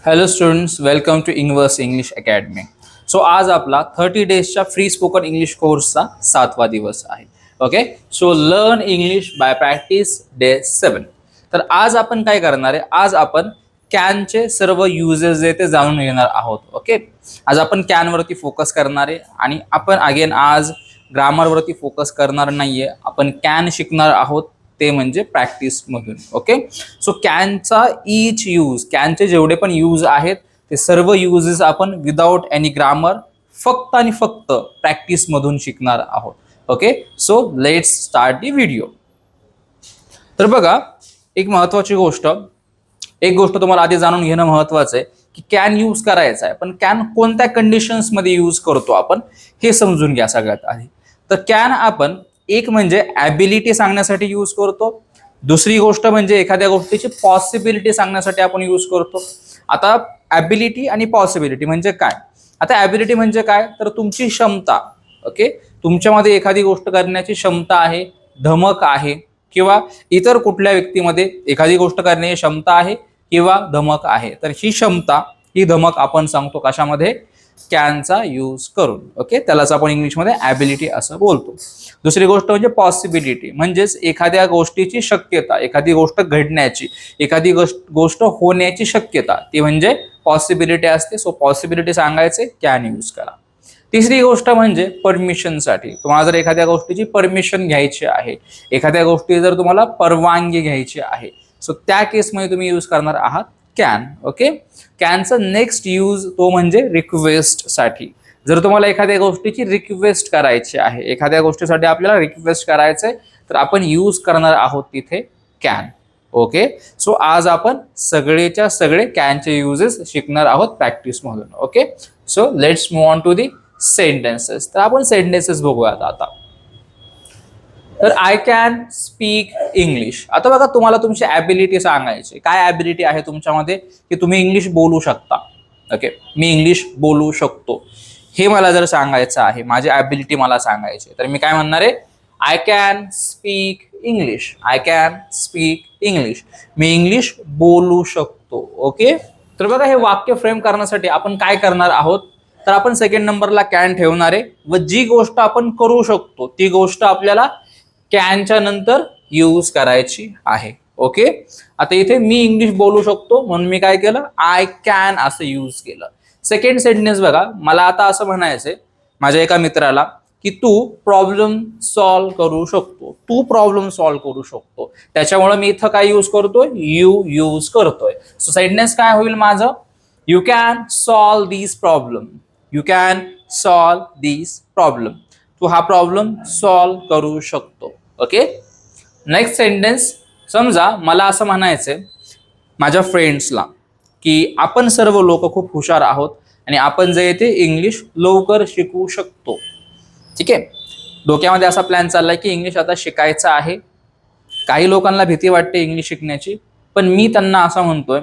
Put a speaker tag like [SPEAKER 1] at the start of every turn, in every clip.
[SPEAKER 1] Hello students, welcome to इंग्वर्स English academy. So आज आपला 30 डेजच्या फ्री स्पोकन इंग्लिश कोर्सचा 7वा दिवस आहे. Okay, so learn English by practice day 7. तर आज आपण काय करणार आहे, आज आपण कॅनचे सर्व युजेस जे ते जाणून घेणार आहोत. ओके, आज आपण कॅनवरती फोकस करणार आहे आणि आपण अगेन आज ग्रामरवरती फोकस करणार नाहीये. आपण कॅन शिकणार आहोत, ते म्हणजे प्रॅक्टिस मधून. ओके, सो कॅनचा ईच यूज, कॅनचे जेवढे पण यूज आहेत ते सर्व युजेस आपण विदाउट एनी ग्रामर फक्त आणि फक्त प्रॅक्टिस मधून शिकणार आहोत. Okay, so let's start the video. तर बघा, एक महत्वाची गोष्ट, तुम्हाला आधी जाणून घेणं महत्वाचं आहे की कॅन यूज करायचा आहे, पण कॅन कोणत्या कंडिशन्स मध्ये यूज करतो आपण हे समजून घ्या सगळ्यात आधी. तर कॅन आपण एक म्हणजे ॲबिलिटी सांगण्यासाठी यूज करतो, दुसरी गोष्ट म्हणजे एखाद्या गोष्टीची पॉसिबिलिटी सांगण्यासाठी आपण यूज करतो. आता ॲबिलिटी आणि पॉसिबिलिटी म्हणजे काय? आता ॲबिलिटी म्हणजे काय, तर तुमची क्षमता. ओके, तुमच्यामध्ये एखादी गोष्ट करण्याची क्षमता आहे, धमक आहे, किंवा इतर कुठल्या व्यक्तीमध्ये एखादी गोष्ट करण्याची क्षमता आहे किंवा धमक आहे. तर ही क्षमता, ही धमक आपण सांगतो कशामध्ये? कॅनचा यूज करून. ओके, त्यालाच आपण इंग्लिशमध्ये ॲबिलिटी असं बोलतो. दुसरी गोष्ट म्हणजे पॉसिबिलिटी, म्हणजेच एखाद्या गोष्टीची शक्यता, एखादी गोष्ट घडण्याची, एखादी गोष्ट होण्याची शक्यता, ती म्हणजे पॉसिबिलिटी असते. सो पॉसिबिलिटी सांगायचे कॅन यूज करा. तिसरी गोष्ट म्हणजे परमिशनसाठी. तुम्हाला जर एखाद्या गोष्टीची परमिशन घ्यायची आहे, एखाद्या गोष्टी जर तुम्हाला परवानगी घ्यायची आहे, सो त्या केसमध्ये तुम्ही यूज करणार आहात कॅन. ओके, कॅनचं नेक्स्ट यूज तो म्हणजे रिक्वेस्ट साठी. जर तुम्हाला एखाद्या गोष्टीची रिक्वेस्ट करायची आहे, एखाद्या गोष्टीसाठी आपल्याला रिक्वेस्ट करायचंय, तर आपण यूज करणार आहोत तिथे कॅन. ओके, सो आज आपण सगळेच्या सगळे कॅनचे युजेस शिकणार आहोत प्रॅक्टिस मधून. Okay, so let's move on to the sentences. तर आपण सेंटेन्सेस बघूयात आता. तर आय कॅन स्पीक इंग्लिश. आता बघा, तुम्हाला तुमची ॲबिलिटी सांगायची. काय ॲबिलिटी आहे तुमच्यामध्ये की तुम्ही इंग्लिश बोलू शकता. ओके, मी इंग्लिश बोलू शकतो, हे मला जर सांगायचं आहे, माझी ॲबिलिटी मला सांगायची, तर मी काय म्हणणार आहे? I can speak English. I can speak English. Me English बोलू शकतो. ओके, तर बघा, हे वाक्य फ्रेम करण्यासाठी आपण काय करणार आहोत, तर आपण सेकंड नंबरला कॅन ठेवणार आहे व जी गोष्ट आपण करू शकतो ती गोष्ट आपल्याला कॅनच्या नंतर यूज करायची आहे. ओके, आता इथे मी इंग्लिश बोलू शकतो म्हणून मी काय केलं? आय कॅन असं यूज केलं. सेकंड सेंटेन्स बघा, मला आता असं म्हणायचंय माझ्या एका मित्राला की तू प्रॉब्लेम सॉल्व्ह करू शकतो, तू प्रॉब्लेम सॉल्व्ह करू शकतो. त्याच्यामुळे मी इथं काय यूज करतोय? यू यूज करतोय. सो सेंटेन्स काय होईल माझं? You can solve this problem. You can solve this problem. तू हा प्रॉब्लेम सॉल्व्ह करू शकतो. ओके, नेक्स्ट सेंटेन्स, समजा मला असं म्हणायचंय माझ्या फ्रेंड्सला की आपण सर्व लोक खूप हुशार आहोत आणि आपण जे येते इंग्लिश लवकर शिकू शकतो. ठीक आहे, डोक्यामध्ये असा प्लॅन चाललाय की इंग्लिश आता शिकायचं आहे. काही लोकांना भीती वाटते इंग्लिश शिकण्याची, पण मी त्यांना असं म्हणतोय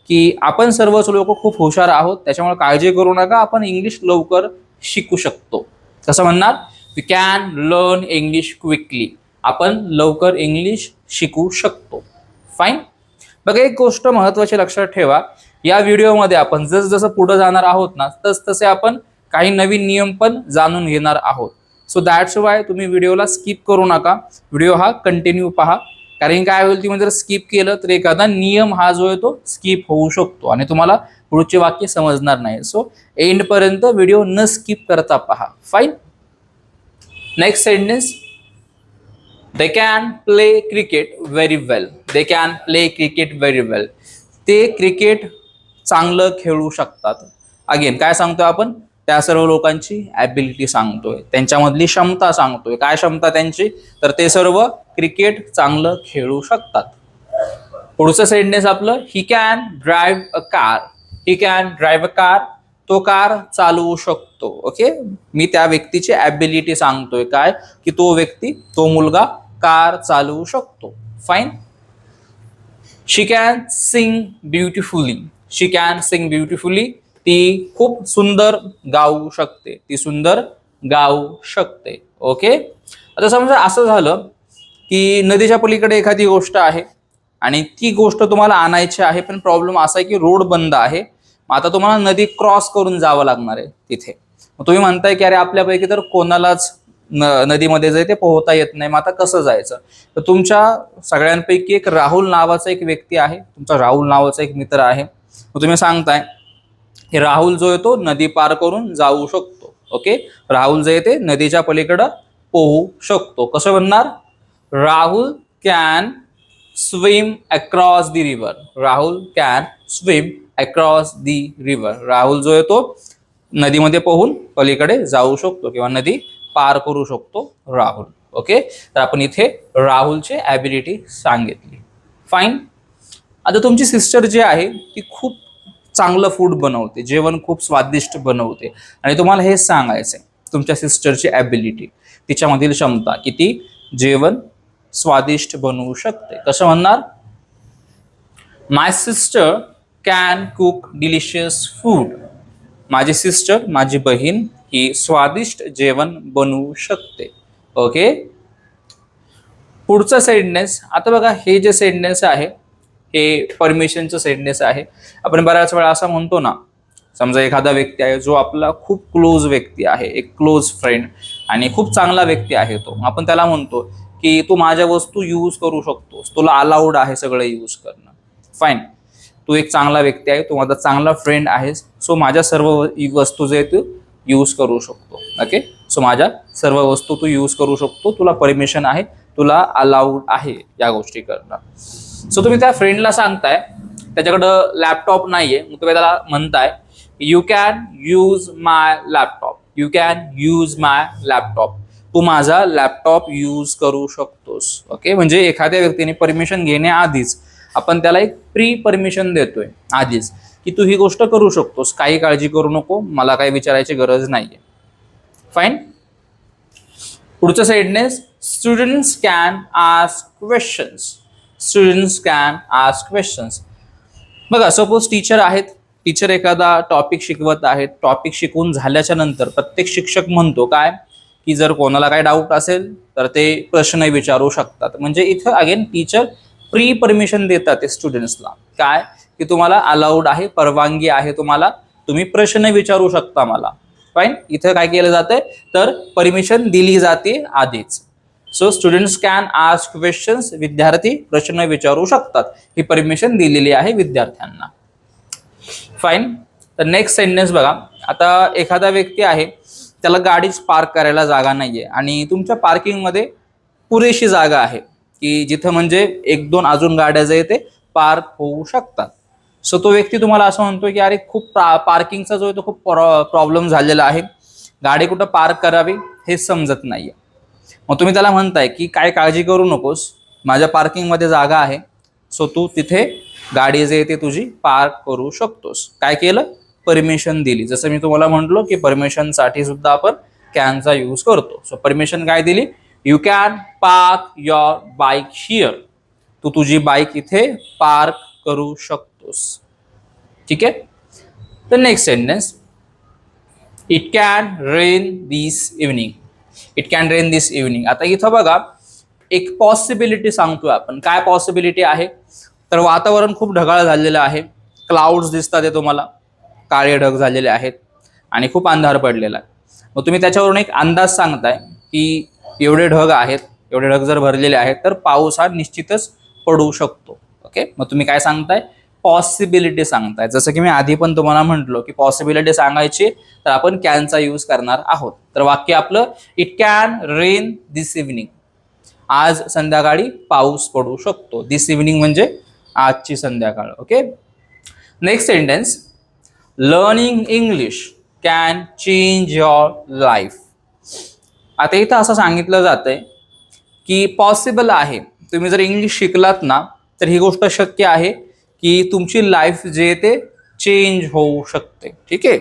[SPEAKER 1] की आपण सर्वच लोक खूप हुशार आहोत, त्याच्यामुळे काळजी करू नका, आपण इंग्लिश लवकर शिकू शकतो. कसं म्हणणार? We can learn English quickly. आपण लवकर इंग्लिश शिकू शकतो. फाईन. बघा, एक गोष्ट महत्वाची लक्षात ठेवा, या व्हिडिओमध्ये आपण जसं पुढे जाणार आहोत ना, तसे आपण काही नवीन नियम पण जाणून घेणार आहोत. सो दॅट्स वाय तुम्ही व्हिडिओला स्किप करू नका, व्हिडिओ हा कंटिन्यू पहा. कारण काय होईल, ती जर स्किप केलं तर एखादा नियम हा जो आहे तो स्किप होऊ शकतो आणि तुम्हाला पुढचे वाक्य समजणार नाही. सो एंड पर्यंत व्हिडिओ न स्किप करता पहा. Fine. Next sentence, they can play cricket very well. They can play cricket very well. ते क्रिकेट चांगलं खेळू शकतात. अगेन काय सांगतोय आपण? त्या सर्व लोकांची ॲबिलिटी सांगतोय, त्यांच्यामधली क्षमता सांगतोय. काय क्षमता त्यांची? तर ते सर्व क्रिकेट चांगलं खेळू शकतात. पुढचं सेंटेन्स आपलं, he can drive a car. He can drive a car. तो कार चालवू शकतो. ओके, मी त्या व्यक्तीची ॲबिलिटी सांगतोय काय, की तो व्यक्ती, तो मुलगा कार चालवू शकतो. Fine. She can sing beautifully. She can sing beautifully. ती खूप सुंदर गाऊ शकते. ती सुंदर गाऊ शकते. ओके, आता समजा असं झालं की नदीच्या पलीकडे एखादी गोष्ट आहे आणि ती गोष्ट तुम्हाला आणायची आहे, पण प्रॉब्लेम असा आहे की रोड बंद आहे मग आता तुम्हाला नदी क्रॉस करून जावं लागणार आहे तिथे. मग तुम्ही म्हणताय की अरे आपल्यापैकी तर कोणालाच नदीमध्ये जे ते पोहता येत नाही, मग आता कसं जायचं? तर तुमच्या सगळ्यांपैकी एक राहुल नावाचा एक व्यक्ती आहे, तुमचा राहुल नावाचा एक मित्र आहे. मग तुम्ही सांगताय की राहुल जो आहे तो नदी पार करून जाऊ शकतो. ओके, राहुल जे आहे ते नदीच्या पलीकडं पोहू शकतो. कसं म्हणणार? Rahul can swim across the river. Rahul can swim across the river. Rahul जो आहे तो नदीमध्ये पोहून पलीकडे जाऊ शकतो किंवा नदी पार करू शकतो राहुल. ओके, तर आपण इथे राहुलची ॲबिलिटी सांगितली. फाईन. आता तुमची सिस्टर जी आहे ती खूप चांगलं फूड बनवते, जेवण खूप स्वादिष्ट बनवते, आणि तुम्हाला हे सांगायचंय तुमच्या सिस्टरची ॲबिलिटी, तिच्यामधील क्षमता की ती जेवण स्वादिष्ट बनवू शकते. कसं म्हणणार? My sister can cook delicious food. माझी सिस्टर, माझी बहीण ही स्वादिष्ट जेवण बनवू शकते. ओके, पुढचं सेंटेन्स. आता बघा, हे जे सेंटेन्स आहे हे परमिशनचं सेंटेन्स आहे. आपण बऱ्याच वेळा असं म्हणतो ना, समजा एखादा व्यक्ती आहे जो आपला खूप क्लोज व्यक्ती आहे, एक क्लोज फ्रेंड, आणि खूप चांगला व्यक्ती आहे तो, आपण त्याला म्हणतो की तू माझ्या वस्तू यूज करू शकतोस, तुला अलाउड आहे सगळं यूज करणं. फाईन, तू एक चांगला व्यक्ती आहे, तू माझा चांगला फ्रेंड आहेस, सो माझ्या सर्व वस्तू जे तू यूज करू शकतो. ओके, सो माझ्या सर्व वस्तू तू यूज करू शकतो, तुला परमिशन आहे, तुला अलाउड आहे या गोष्टी करणं. सो तुम्ही त्या फ्रेंडला सांगताय, त्याच्याकडं लॅपटॉप नाहीये, मग तुम्ही त्याला म्हणताय you can use my laptop. You can use my laptop. तू माझा लॅपटॉप यूज करू शकतोस. ओके, म्हणजे एखाद्या व्यक्तीने परमिशन घेण्याआधीच आपण त्याला एक प्री परमिशन देतोय आधीच, की तू ही गोष्ट करू शकतोस, काही काळजी करू नको, मला काही विचारायची गरज नाहीये. फाईन. पुढचं sentence. Students can ask questions. Students can ask questions. बघा, सपोज टीचर आहेत, टीचर एखादा टॉपिक शिकवत आहेत, टॉपिक शिकवून झाल्याच्या नंतर प्रत्येक शिक्षक म्हणतो काय, की जर कोणाला काही डाऊट असेल तर ते प्रश्न विचारू शकतात. म्हणजे इथं अगेन टीचर प्री परमिशन देतात ते स्टुडंट्सला, काय की तुम्हाला अलाउड आहे, परवानगी आहे तुम्हाला, तुम्ही प्रश्न विचारू शकता मला. फाईन. इथं काय केलं जातंय तर परमिशन दिली जाते आधीच. So students can ask questions. विद्यार्थी प्रश्न विचारू शकतात, ही परमिशन दिलेली आहे विद्यार्थ्यांना. फाईन. तर नेक्स्ट सेंटेन्स बघा. आता एखादा व्यक्ती आहे, त्याला गाडीच पार्क करायला जागा नाहीये, आणि तुमच्या पार्किंगमध्ये पुरेशी जागा आहे की जिथं म्हणजे एक दोन अजून गाड्या जे ते पार्क होऊ शकतात. सो तो व्यक्ती तुम्हाला असं म्हणतो की अरे खूप पार्किंगचा जो आहे तो खूप प्रॉब्लेम झालेला आहे, गाडी कुठं पार्क करावी हे समजत नाहीये. मग तुम्ही त्याला म्हणताय की काय काळजी करू नकोस, माझ्या पार्किंगमध्ये जागा आहे, सो तू तिथे गाडी जे ते तुझी पार्क करू शकतोस. काय केलं? परमिशन दिली. जसं मी तुम्हाला म्हटलो की परमिशनसाठी सुद्धा आपण कॅनचा यूज करतो. सो परमिशन काय दिली? You can park your bike here. तू तुझी बाईक इथे पार्क करू शकतोस. ठीक आहे. The next sentence. It can rain this evening. It can rain this evening. आता इथं बघा, एक पॉसिबिलिटी सांगतोय आपण. काय पॉसिबिलिटी आहे? तर वातावरण खूप ढगाळ झालेलं आहे, क्लाउड्स दिसतात ते तुम्हाला, काळे ढग झालेले आहेत आणि खूप अंधार पडलेला आहे. मग तुम्ही त्याच्यावरून एक अंदाज सांगताय की एवढे ढग आहेत, एवढे ढग जर भरलेले आहेत तर पाऊस हा निश्चितच पडू शकतो. ओके, मग तुम्ही काय सांगताय? पॉसिबिलिटी सांगताय. जसं की मी आधी पण तुम्हाला म्हटलो की पॉसिबिलिटी सांगायची तर आपण कॅनचा यूज करणार आहोत. तर वाक्य आपलं, it can rain this evening. आज संध्याकाळी पाऊस पडू शकतो. दिस इव्हनिंग म्हणजे आजची संध्याकाळ. Okay. Next sentence. Learning English can change your life. आता इथं असं सांगितलं जातंय की पॉसिबल आहे, तुम्ही जर इंग्लिश शिकलात ना तर ही गोष्ट शक्य आहे की तुमची लाईफ जे ते चेंज होऊ शकते. ठीक आहे,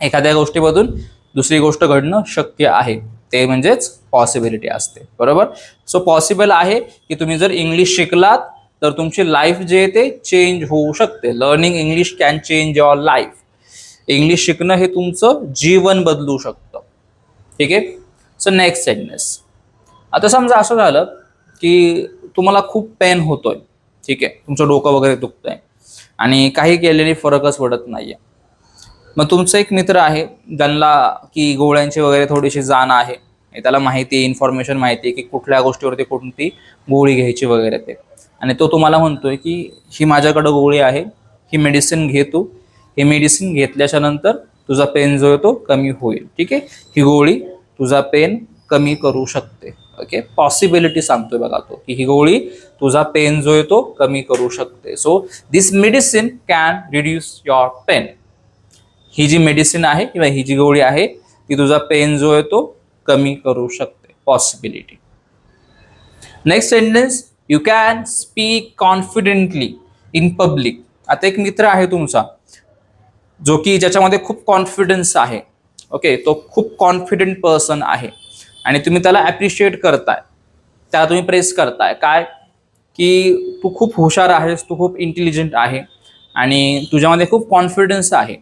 [SPEAKER 1] एखाद्या गोष्टीमधून दुसरी गोष्ट घडणं शक्य आहे, ते म्हणजेच पॉसिबिलिटी असते. बरोबर. सो पॉसिबल आहे की तुम्ही जर इंग्लिश शिकलात तर तुमची लाईफ जे ते चेंज होऊ शकते. Learning English can change your life. English शिकणं हे तुमचं जीवन बदलू शकतं. ठीक आहे. So next sentence. आता समजा असं झालं की तुम्हाला खूप पेन होतोय. ठीक आहे, तुमचं डोकं वगैरे दुखतंय आणि काही केलेली फरकच पडत नाहीये. मग तुमचा एक मित्र आहे ज्यांना की गोळ्यांची वगैरे थोडीशी जाण आहे, त्याला माहिती आहे, इन्फॉर्मेशन माहिती आहे की कुठल्या गोष्टीवरती कोणती गोळी घ्यायची वगैरे ते, आणि तो तुम्हाला म्हणतोय की ही माझ्याकडे गोळी आहे, ही मेडिसिन घे तू, हे मेडिसिन घेतल्याच्या नंतर तुझा पेन जो आहे तो कमी होईल. ठीक आहे, ही गोळी तुझा पेन कमी करू शकते. ओके, पॉसिबिलिटी सांगतोय बघा तो की ही गोळी तुझा पेन जो आहे तो कमी करू शकते. So this medicine can reduce your pain. ही जी मेडिसिन आहे किंवा ही जी गोळी आहे ती तुझा पेन जो आहे तो कमी करू शकते. Possibility. Next sentence, you can speak confidently in public. आता एक मित्र आहे तुमचा जो की ज्याच्यामध्ये खूप कॉन्फिडन्स आहे. ओके, तो खूप कॉन्फिडेंट पर्सन आहे आणि तुम्ही त्याला ॲप्रिशिएट करताय, त्याला तुम्ही प्रेस करताय काय की तू खूप हुशार आहेस, तू खूप इंटेलिजंट आहे आणि तुझ्यामध्ये खूप कॉन्फिडन्स आहे.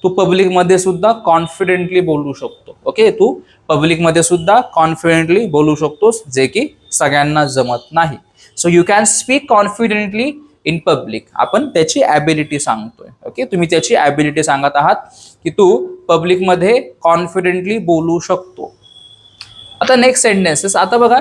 [SPEAKER 1] तू पब्लिकमध्ये सुद्धा कॉन्फिडेंटली बोलू शकतो. ओके, तू पब्लिकमध्ये सुद्धा कॉन्फिडेंटली बोलू शकतोस, जे की सगळ्यांना जमत नाही. So you can speak confidently in public. आपण त्याची ॲबिलिटी सांगतोय. ओके, तुम्ही त्याची ॲबिलिटी सांगत आहात की तू पब्लिकमध्ये कॉन्फिडेंटली बोलू शकतो. आता नेक्स्ट सेंटेन्सेस. आता बघा,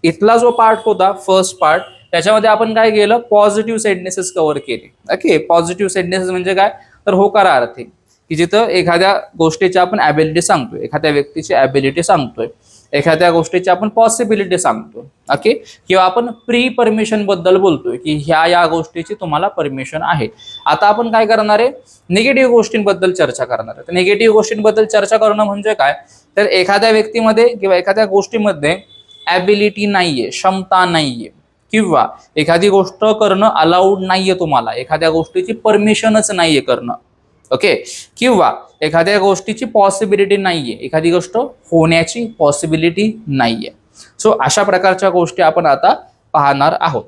[SPEAKER 1] इथला जो पार्ट होता फर्स्ट पार्ट, त्याच्यामध्ये आपण काय केलं, पॉझिटिव्ह सेंटेन्सेस कव्हर केले. ओके, पॉझिटिव्ह सेंटेन्सेस म्हणजे काय, तर होकारार्थी, की जिथं एखाद्या गोष्टीची आपण ॲबिलिटी सांगतोय, एखाद्या व्यक्तीची ॲबिलिटी सांगतोय, एखाद्या गोष्टीची आपण पॉसिबिलिटी सांगतोय. ओके, किंवा आपण प्री परमिशन बद्दल बोलतोय की ह्या गोष्टीची तुम्हाला परमिशन आहे. आता आपण काय करणार आहे, निगेटिव्ह गोष्टींबद्दल चर्चा करणार आहे. तर निगेटिव्ह गोष्टींबद्दल चर्चा करणं म्हणजे काय, तर एखाद्या व्यक्तीमध्ये किंवा एखाद्या गोष्टीमध्ये ॲबिलिटी नाहीये, क्षमता नाहीये, किंवा एखादी गोष्ट करणं अलाउड नाहीये तुम्हाला, एखाद्या गोष्टीची परमिशनच नाहीये करणं. ओके, किंवा एखाद्या गोष्टीची पॉसिबिलिटी नाहीये, एखादी गोष्ट होण्याची पॉसिबिलिटी नाहीये. सो अशा प्रकारच्या गोष्टी आपण आता पाहणार आहोत.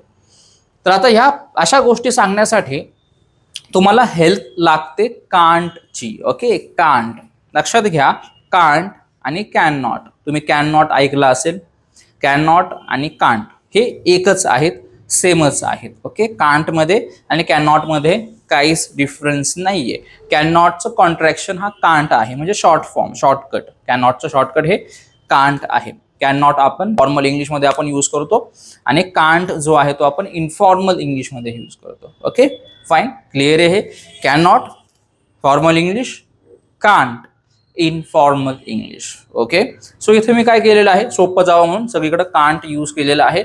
[SPEAKER 1] तर आता ह्या अशा गोष्टी सांगण्यासाठी तुम्हाला हेल्प लागते कांटची. ओके, कांट लक्षात घ्या, कांट आणि कॅन नॉट. तुम्ही कॅन नॉट ऐकला असेल. कॅन नॉट आणि कांट हे एकच आहेत, सेमच आहेत. ओके, कांटमध्ये आणि कॅन नॉटमध्ये काहीच डिफरन्स नाहीये. कॅन नॉटचं कॉन्ट्रॅक्शन हा कांट आहे, म्हणजे शॉर्ट फॉर्म, शॉर्टकट. कॅन नॉटचं शॉर्टकट हे कांट आहे. कॅन नॉट आपण फॉर्मल इंग्लिशमध्ये आपण यूज करतो आणि कांट जो आहे तो आपण इनफॉर्मल इंग्लिशमध्ये यूज करतो. ओके, फाईन, क्लिअर आहे हे. Can not formal English, can't informal English. Okay, so इथे मी काय केलेलं आहे, सोपं जावं म्हणून सगळीकडे कांट यूज केलेलं आहे.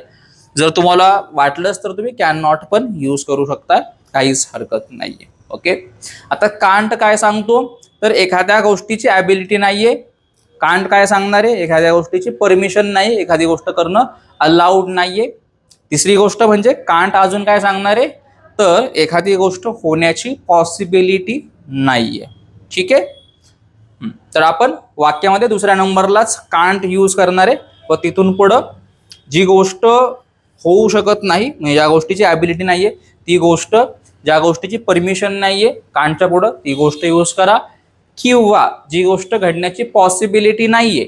[SPEAKER 1] जर तुम्हाला वाटलंच तर तुम्ही कॅन नॉट पण यूज करू शकता, काहीच हरकत नाहीये. ओके, आता कांट काय सांगतो, तर एखाद्या गोष्टीची ॲबिलिटी नाहीये. कांट काय सांगणार आहे, एखाद्या गोष्टीची परमिशन नाही, एखादी गोष्ट करणं अलाउड नाहीये. तिसरी गोष्ट म्हणजे कांट अजून काय सांगणार आहे, तर एखादी गोष्ट होण्याची पॉसिबिलिटी नाहीये. ठीक आहे, तर आपण वाक्यामध्ये दुसऱ्या नंबरलाच कांट यूज करणार आहे व तिथून पुढं जी गोष्ट होऊ शकत नाही, म्हणजे ज्या गोष्टीची ॲबिलिटी नाहीये, ती गोष्ट, ज्या गोष्टीची परमिशन नाहीये, कांटच्या पुढं ती गोष्ट यूज करा, किंवा जी गोष्ट घडण्याची पॉसिबिलिटी नाहीये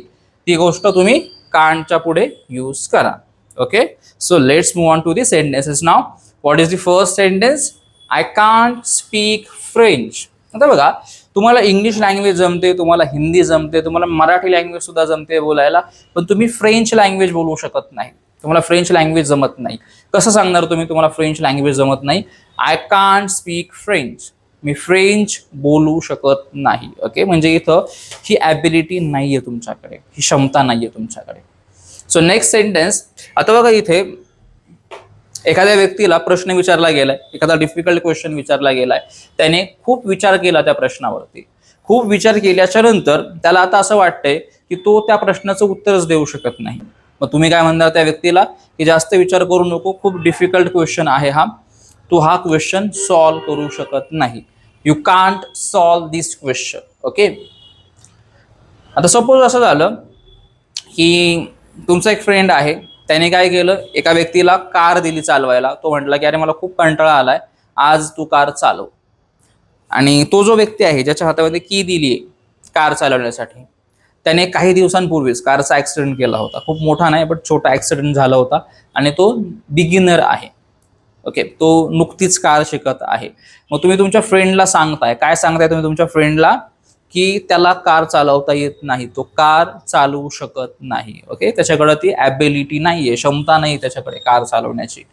[SPEAKER 1] ती गोष्ट तुम्ही कांटच्या पुढे यूज करा. Okay, so let's move on to the sentences now. What is the first sentence, I can't speak French. आता बघा, तुम्हाला इंग्लिश लँग्वेज जमते, तुम्हाला हिंदी जमते, तुम्हाला मराठी लँग्वेज सुद्धा जमते बोलायला, पण तुम्ही फ्रेंच लँग्वेज बोलू शकत नाही. तुम्हाला फ्रेंच लँग्वेज जमत नाही. कसं सांगणार तुम्ही, तुम्हाला फ्रेंच लँग्वेज जमत नाही, I can't speak French, me French बोलू शकत नाही. ओके, म्हणजे इथं ही ॲबिलिटी नाहीये तुमच्याकडे, ही क्षमता नाहीये तुमच्याकडे. So next sentence. आता बघा, इथे एखाद्या व्यक्तीला प्रश्न विचारला गेलाय, एखादा डिफिकल्ट क्वेश्चन विचारला गेलाय, त्याने खूप विचार केला त्या प्रश्नावरती. खूप विचार केल्याच्या नंतर त्याला आता असं वाटतंय की तो त्या प्रश्नाचं उत्तरच देऊ शकत नाही. मग तुम्ही काय म्हणणार त्या व्यक्तीला, की जास्त विचार करू नको, खूप डिफिकल्ट क्वेश्चन आहे हा, तू हा क्वेश्चन सॉल्व करू शकत नाही. You can't solve this question. Okay, आता सपोज असं झालं की तुमचा एक फ्रेंड आहे, त्याने काय केलं, एका व्यक्तीला कार दिली चालवायला. तो म्हटला की अरे मला खूप कंटाळा आलाय, आज तू कार चालव. आणि तो जो व्यक्ती आहे ज्याच्या हातामध्ये की दिली आहे कार चालवण्यासाठी, त्याने काही दिवसांपूर्वीच कारचा ॲक्सिडेंट केला होता. खूप मोठा नाही, बट छोटा ॲक्सिडेंट झाला होता आणि तो बिगिनर आहे. ओके, तो नुकतीच कार शिकत आहे. मग तुम्ही तुमच्या फ्रेंडला सांगताय, काय सांगताय तुम्ही तुमच्या फ्रेंडला, की त्याला कार चालवता येत नाही, तो कार चालवू शकत नाही. ओके, त्याच्याकडे ती ॲबिलिटी नाहीये, क्षमता नाही त्याच्याकडे कार चालवण्याची.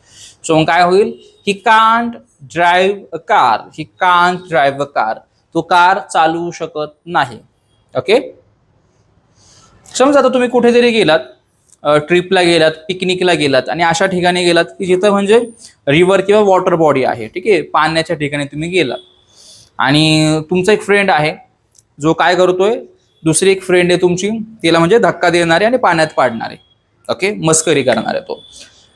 [SPEAKER 1] सो मग काय होईल, he can't drive a car, he can't drive a car, तो कार चालवू शकत नाही. ओके, समजा आता तुम्ही कुठेतरी गेलात, ट्रिपला गेलात, पिकनिकला गेलात आणि अशा ठिकाणी गेलात की जिथं म्हणजे रिव्हर किंवा वॉटर बॉडी आहे, ठीक आहे, पाण्याच्या ठिकाणी तुम्ही गेलात आणि तुमचा एक फ्रेंड आहे जो काय करतोय, दुसरी एक फ्रेंड आहे तुमची, तिला म्हणजे धक्का देणारे आणि पाण्यात पाडणारे, ओके, मस्करी करणारे तो.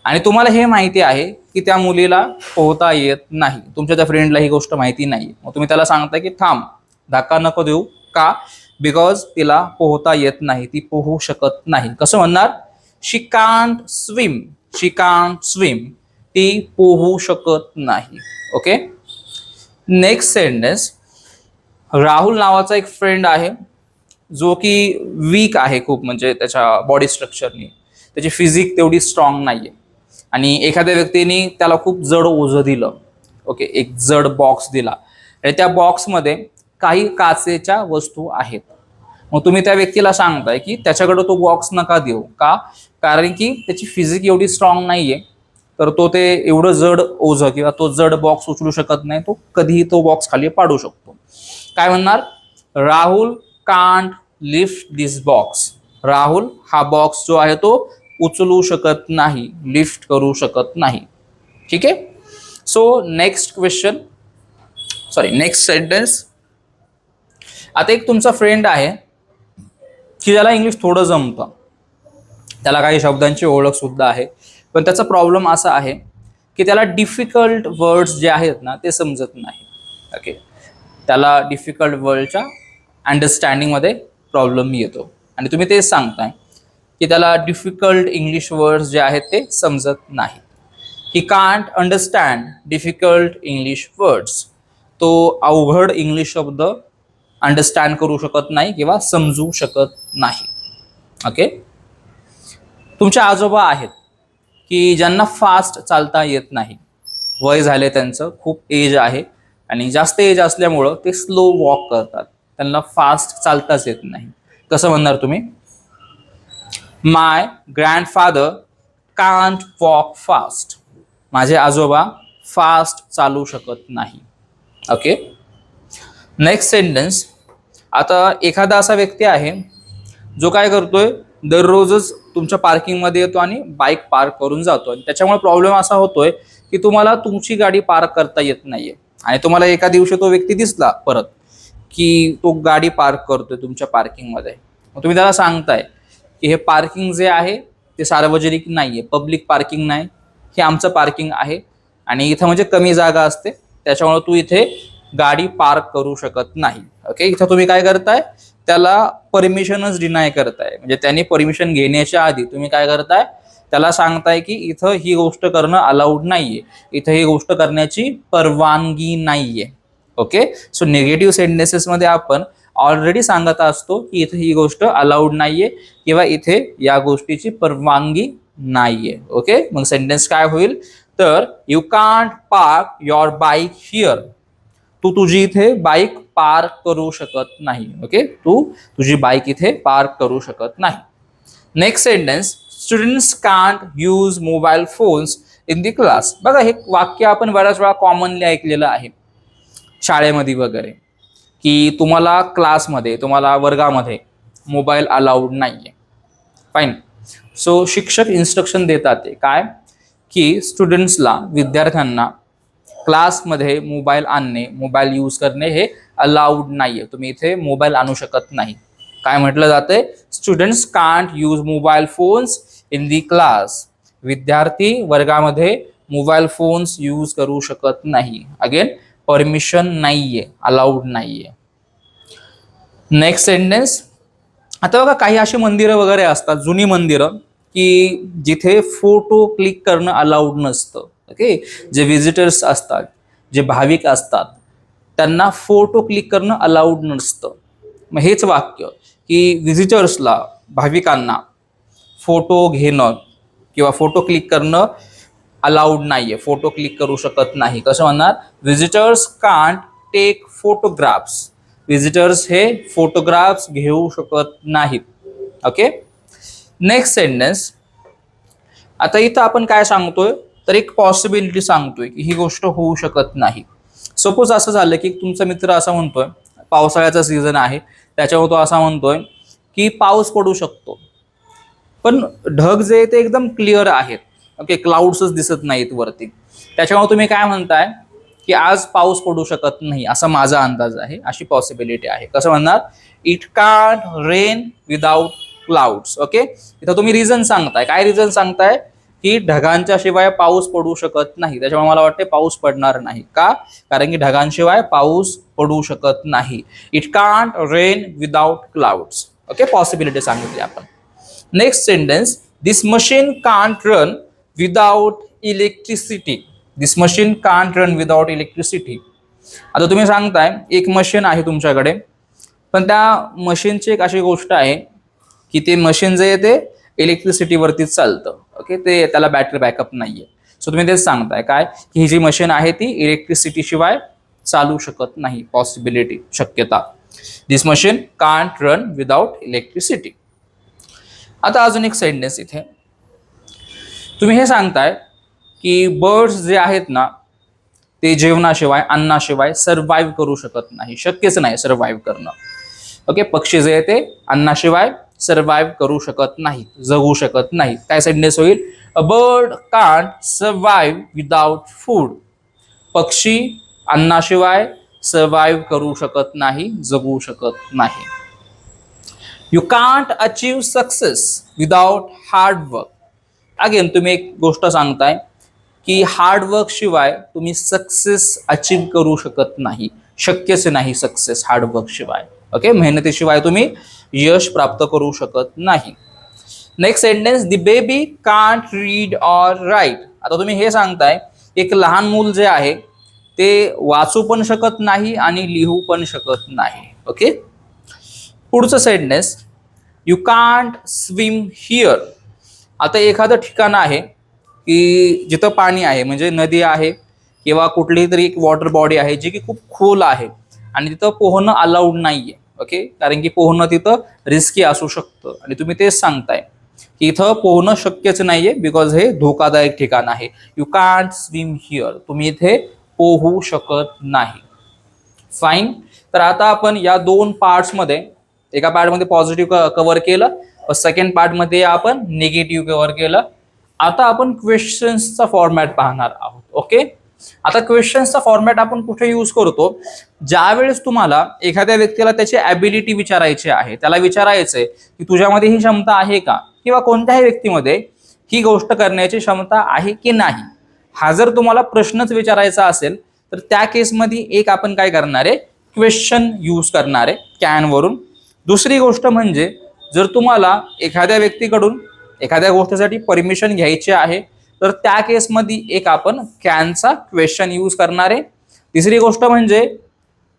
[SPEAKER 1] आणि तुम्हाला हे माहिती आहे की त्या मुलीला पोहता येत नाही, तुमच्या त्या फ्रेंडला ही गोष्ट माहिती नाही. मग तुम्ही त्याला सांगता की थांब, धक्का नको देऊ. का? बिकॉज तिला पोहता येत नाही, ती पोहू शकत नाही. कसं म्हणणार? She can't swim, she can't swim, ती पोहू शकत नाही. Okay, next sentence. राहुल नावाचा एक फ्रेंड आहे जो की वीक आहे खूप, म्हणजे त्याच्या बॉडी स्ट्रक्चरनी त्याची फिजिक तेवढी स्ट्रॉंग नाहीये आणि एखाद्या व्यक्तीने त्याला खूप जड ओझं दिलं. ओके, एक जड बॉक्स दिला आणि त्या बॉक्समध्ये काही काचेच्या वस्तू आहेत. मग तुम्ही त्या व्यक्तीला सांगताय की त्याच्याकडे तो बॉक्स नका देऊ. का? कारण की त्याची फिजिक एवढी स्ट्रॉंग नाहीये, तर तो ते एवढं जड ओझं किंवा तो जड बॉक्स उचलू शकत नाही, तो कधीही तो बॉक्स खाली पाडू शकतो. काय म्हणणार? Rahul can't lift this box. Rahul हा बॉक्स जो आहे तो उचलू शकत नाही, लिफ्ट करू शकत नाही. ठीक आहे. So next question, sorry next sentence. आता एक तुमचा फ्रेंड आहे की ज्याला इंग्लिश थोडं जमतं, त्याला काही शब्दांची ओळख सुद्धा आहे, पण त्याचा प्रॉब्लेम असा आहे की त्याला डिफिकल्ट वर्ड्स जे आहेत ना ते समजत नाही. ओके, त्याला डिफिकल्ट वर्डच्या अंडरस्टँडिंगमध्ये प्रॉब्लेम येतो आणि तुम्ही तेच सांगताय की त्याला डिफिकल्ट इंग्लिश वर्ड्स जे आहेत ते समजत नाही. He can't understand difficult English words. तो अवघड इंग्लिश शब्द अंडरस्टँड करू शकत नाही किंवा समजू शकत नाही. ओके, तुमचे आजोबा आहेत की ज्यांना फास्ट चालता येत नाही, वय झाले त्यांचं, खूप एज आहे आणि जास्त एज असल्यामुळं ते स्लो वॉक करतात, त्यांना फास्ट चालताच येत नाही. कसं म्हणणार तुम्ही? माय ग्रँडफादर कांट वॉक फास्ट. माझे आजोबा फास्ट चालू शकत नाही. Okay, next sentence. आता एखादा असा व्यक्ती आहे जो काय करतोय, दररोजच तुमच्या पार्किंगमध्ये येतो आणि बाईक पार्क करून जातो आणि त्याच्यामुळे प्रॉब्लेम असा होतोय की तुम्हाला तुमची गाडी पार्क करता येत नाहीये आणि तुम्हाला एका दिवशी तो व्यक्ती दिसला परत की तो गाडी पार्क करतोय तुमच्या पार्किंगमध्ये. मग तुम्ही त्याला सांगताय की हे पार्किंग जे आहे ते सार्वजनिक नाहीये, पब्लिक पार्किंग नाही, हे आमचं पार्किंग आहे आणि इथं म्हणजे कमी जागा असते, त्याच्यामुळे तू इथे गाडी पार्क करू शकत नाही. ओके, इथं तुम्ही काय करताय, त्याला परमिशनच डिनाय करताय. म्हणजे त्यांनी परमिशन घेण्याच्या आधी तुम्ही काय करताय, त्याला सांगताय की इथं ही गोष्ट करणं अलाउड नाहीये, इथं ही गोष्ट करण्याची परवानगी नाहीये. ओके, सो निगेटिव्ह सेंटेन्सेसमध्ये आपण ऑलरेडी सांगत असतो की इथे ही गोष्ट अलाउड नाहीये किंवा इथे या गोष्टीची परवानगी नाहीये. ओके, मग सेंटेन्स काय होईल, तर you can't park your bike here. तू तुझी इथे बाईक पार्क करू शकत नाही. ओके, तू तुझी बाईक इथे पार्क करू शकत नाही. Next sentence. Students can't use mobile phones in the class. बघा, हे वाक्य आपण बऱ्याच वेळा कॉमनली ऐकलेलं आहे शाळेमध्ये वगैरे, की तुम्हाला क्लासमध्ये, तुम्हाला वर्गामध्ये मोबाईल अलाउड नाहीये. फाईन. सो शिक्षक इन्स्ट्रक्शन देतात ते काय, की स्टुडंट्सला, विद्यार्थ्यांना क्लासमध्ये मोबाईल आणणे, मोबाईल यूज करणे हे अलाउड नाहीये, तुम्ही इथे मोबाईल आणू शकत नाही. काय म्हटलं जातंय, students can't use mobile phones in the class. विद्यार्थी वर्गामध्ये मोबाईल फोन्स यूज करू शकत नाही. अगेन परमिशन नाहीये, अलाउड नाहीये. Next sentence. आता बघा, काही अशी मंदिरं वगैरे असतात, जुनी मंदिरं, की जिथे फोटो क्लिक करणं अलाउड नसतं. ओके, जे विजिटर्स असतात, जे भाविक असतात, त्यांना फोटो क्लिक करणं अलाउड नसतं. मग हेच वाक्य की विजिटर्सला, भाविकांना फोटो घेणं किंवा फोटो क्लिक करणं अलाउड नाहीये, फोटो क्लिक करू शकत नाही. कसं म्हणणार? Visitors can't take photographs. Visitors हे फोटोग्राफ्स घेऊ शकत नाहीत. Okay, next sentence. आता इथं आपण काय सांगतोय, तर एक पॉसिबिलिटी सांगतोय की ही गोष्ट होऊ शकत नाही. सपोज असं झालं की तुमचा मित्र असा म्हणतोय, पावसाळ्याचा सीझन आहे, त्याच्यावर तो असा म्हणतोय की पाऊस पडू शकतो, पण ढग जे ते एकदम क्लिअर आहेत. ओके, क्लाउड्सच दिसत नाहीत वरती. त्याच्यामुळे तुम्ही काय म्हणताय की आज पाऊस पडू शकत नाही, असा माझा अंदाज आहे, अशी पॉसिबिलिटी आहे. कसं म्हणणार? It can't rain without clouds. Okay, इथं तुम्ही रिझन सांगताय. काय रिझन सांगताय? की ढगांच्या शिवाय पाऊस पडू शकत नाही. त्याच्यामुळे मला वाटते पाऊस पडणार नाही. का? कारण की ढगांशिवाय पाऊस पडू शकत नाही. It can't rain without clouds. Okay, possibility सांगितली आपण. Next sentence. This machine can't run without electricity. This machine can't run without electricity. आता तुम्ही सांगताय एक मशीन आहे तुमच्याकडे, पण त्या मशीनची एक अशी गोष्ट आहे की ते मशीन जे आहे ते इलेक्ट्रिसिटीवरतीच चालतं. ओके, ते त्याला बॅटरी बॅकअप नाहीये. सो तुम्ही तेच सांगताय काय, की ही जी मशीन आहे ती इलेक्ट्रिसिटी शिवाय चालू शकत नाही. पॉसिबिलिटी, शक्यता. This machine can't run without electricity. आता अजून एक सेंटेन्स इथे. तुम्ही हे सांगताय की बर्ड्स जे आहेत ना, ते जेवणाशिवाय, अन्नाशिवाय सर्व्हाइव्ह करू शकत नाही. शक्यच नाही सर्व्हाइव्ह करणं. ओके, पक्षी जे आहे ते अन्नाशिवाय सर्व्हाइव्ह करू शकत नाहीत, जगू शकत नाहीत. काय सेंटेन्स होईल? A bird can't survive without food. पक्षी अन्नाशिवाय सर्व्हाइव्ह करू शकत नाही, जगू शकत नाही. You can't achieve success without hard work. Again तुम्ही एक गोष्ट सांगताय की हार्डवर्क शिवाय तुम्ही सक्सेस अचीव्ह करू शकत नाही. शक्यच नाही सक्सेस हार्डवर्क शिवाय. ओके, मेहनतीशिवाय तुम्ही यश प्राप्त करू शकत नाही. Next sentence. The baby can't read or write. आता तुम्ही हे सांगताय एक लहान मूल जे आहे ते वाचू पण शकत नाही आणि लिहू पण शकत नाही. ओके, पुढचं sentence. You can't swim here. आता एखादं ठिकाण आहे की जिथं पाणी आहे, म्हणजे नदी आहे किंवा कुठलीही तरी एक वॉटर बॉडी आहे जी की खूप खोल आहे आणि तिथं पोहणं अलाउड नाहीये. ओके, कारण की पोहणं तिथं रिस्की असू शकतं आणि तुम्ही तेच सांगताय की इथं पोहणं शक्यच नाहीये बिकॉज हे धोकादायक ठिकाण आहे. You can't swim here. तुम्ही इथे पोहू शकत नाही. फाईन. तर आता आपण या दोन पार्ट्समध्ये, एका पार्टमध्ये पॉझिटिव्ह कव्हर केलं, सेकंड पार्टमध्ये आपण निगेटिव्ह कव्हर केलं. आता आपण क्वेश्चन्सचा फॉर्मॅट पाहणार आहोत. ओके, आता क्वेश्चन्सचा फॉर्मॅट आपण कुठे यूज करतो? ज्यावेळेस तुम्हाला एखाद्या व्यक्तीला त्याची ॲबिलिटी विचारायची आहे, त्याला विचारायचंय की तुझ्यामध्ये ही क्षमता आहे का, किंवा कोणत्याही व्यक्तीमध्ये ही गोष्ट करण्याची क्षमता आहे की नाही, हा जर तुम्हाला प्रश्नच विचारायचा असेल तर त्या केसमध्ये एक आपण काय करणार आहे, क्वेश्चन यूज करणार आहे कॅन वरून. दुसरी गोष्ट म्हणजे जर तुम्हाला एखाद्या व्यक्तीकडून एखाद्या गोष्टीसाठी परमिशन घ्यायची आहे तर त्या केसमध्ये एक आपण कॅनचा क्वेश्चन यूज करणार आहे. तिसरी गोष्ट म्हणजे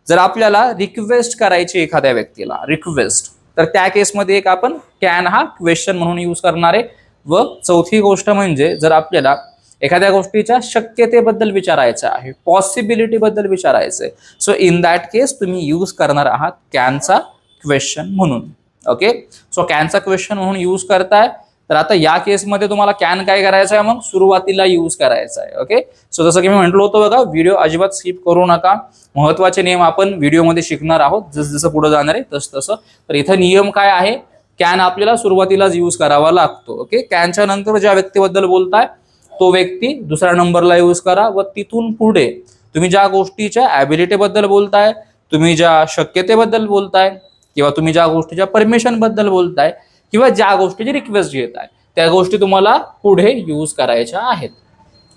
[SPEAKER 1] जर आपल्याला रिक्वेस्ट करायची एखाद्या व्यक्तीला, रिक्वेस्ट, तर त्या केसमध्ये एक आपण कॅन हा क्वेश्चन म्हणून यूज करणार आहे. व चौथी गोष्ट म्हणजे जर आपल्याला एखाद्या गोष्टीच्या शक्यतेबद्दल विचारायचं आहे, पॉसिबिलिटी बद्दल विचारायचं आहे, सो इन दॅट केस तुम्ही यूज करणार आहात कॅनचा क्वेश्चन म्हणून. ओके, सो कॅनचा क्वेश्चन म्हणून यूज करताय. तर आता या केसमध्ये तुम्हाला कॅन काय करायचं आहे, मग सुरुवातीला यूज करायचं आहे. ओके, सो जसं की मी म्हटलं होतं बघा, व्हिडिओ अजिबात स्किप करू नका. महत्वाचे नियम आपण व्हिडिओमध्ये शिकणार आहोत, जसं जसं पुढे जाणार आहे तसं तसं. तर इथं नियम काय आहे, कॅन आपल्याला सुरुवातीलाच यूज करावा लागतो. ओके, कॅनच्या नंतर ज्या व्यक्तीबद्दल बोलताय तो व्यक्ती दुसऱ्या नंबरला यूज करा व तिथून पुढे तुम्ही ज्या गोष्टीच्या ॲबिलिटीबद्दल बोलताय, तुम्ही ज्या शक्यतेबद्दल बोलताय, किंवा तुम्ही ज्या गोष्टीच्या परमिशन बद्दल बोलताय, किंवा ज्या गोष्टीची रिक्वेस्ट घेत आहे, त्या गोष्टी तुम्हाला पुढे यूज करायच्या आहेत.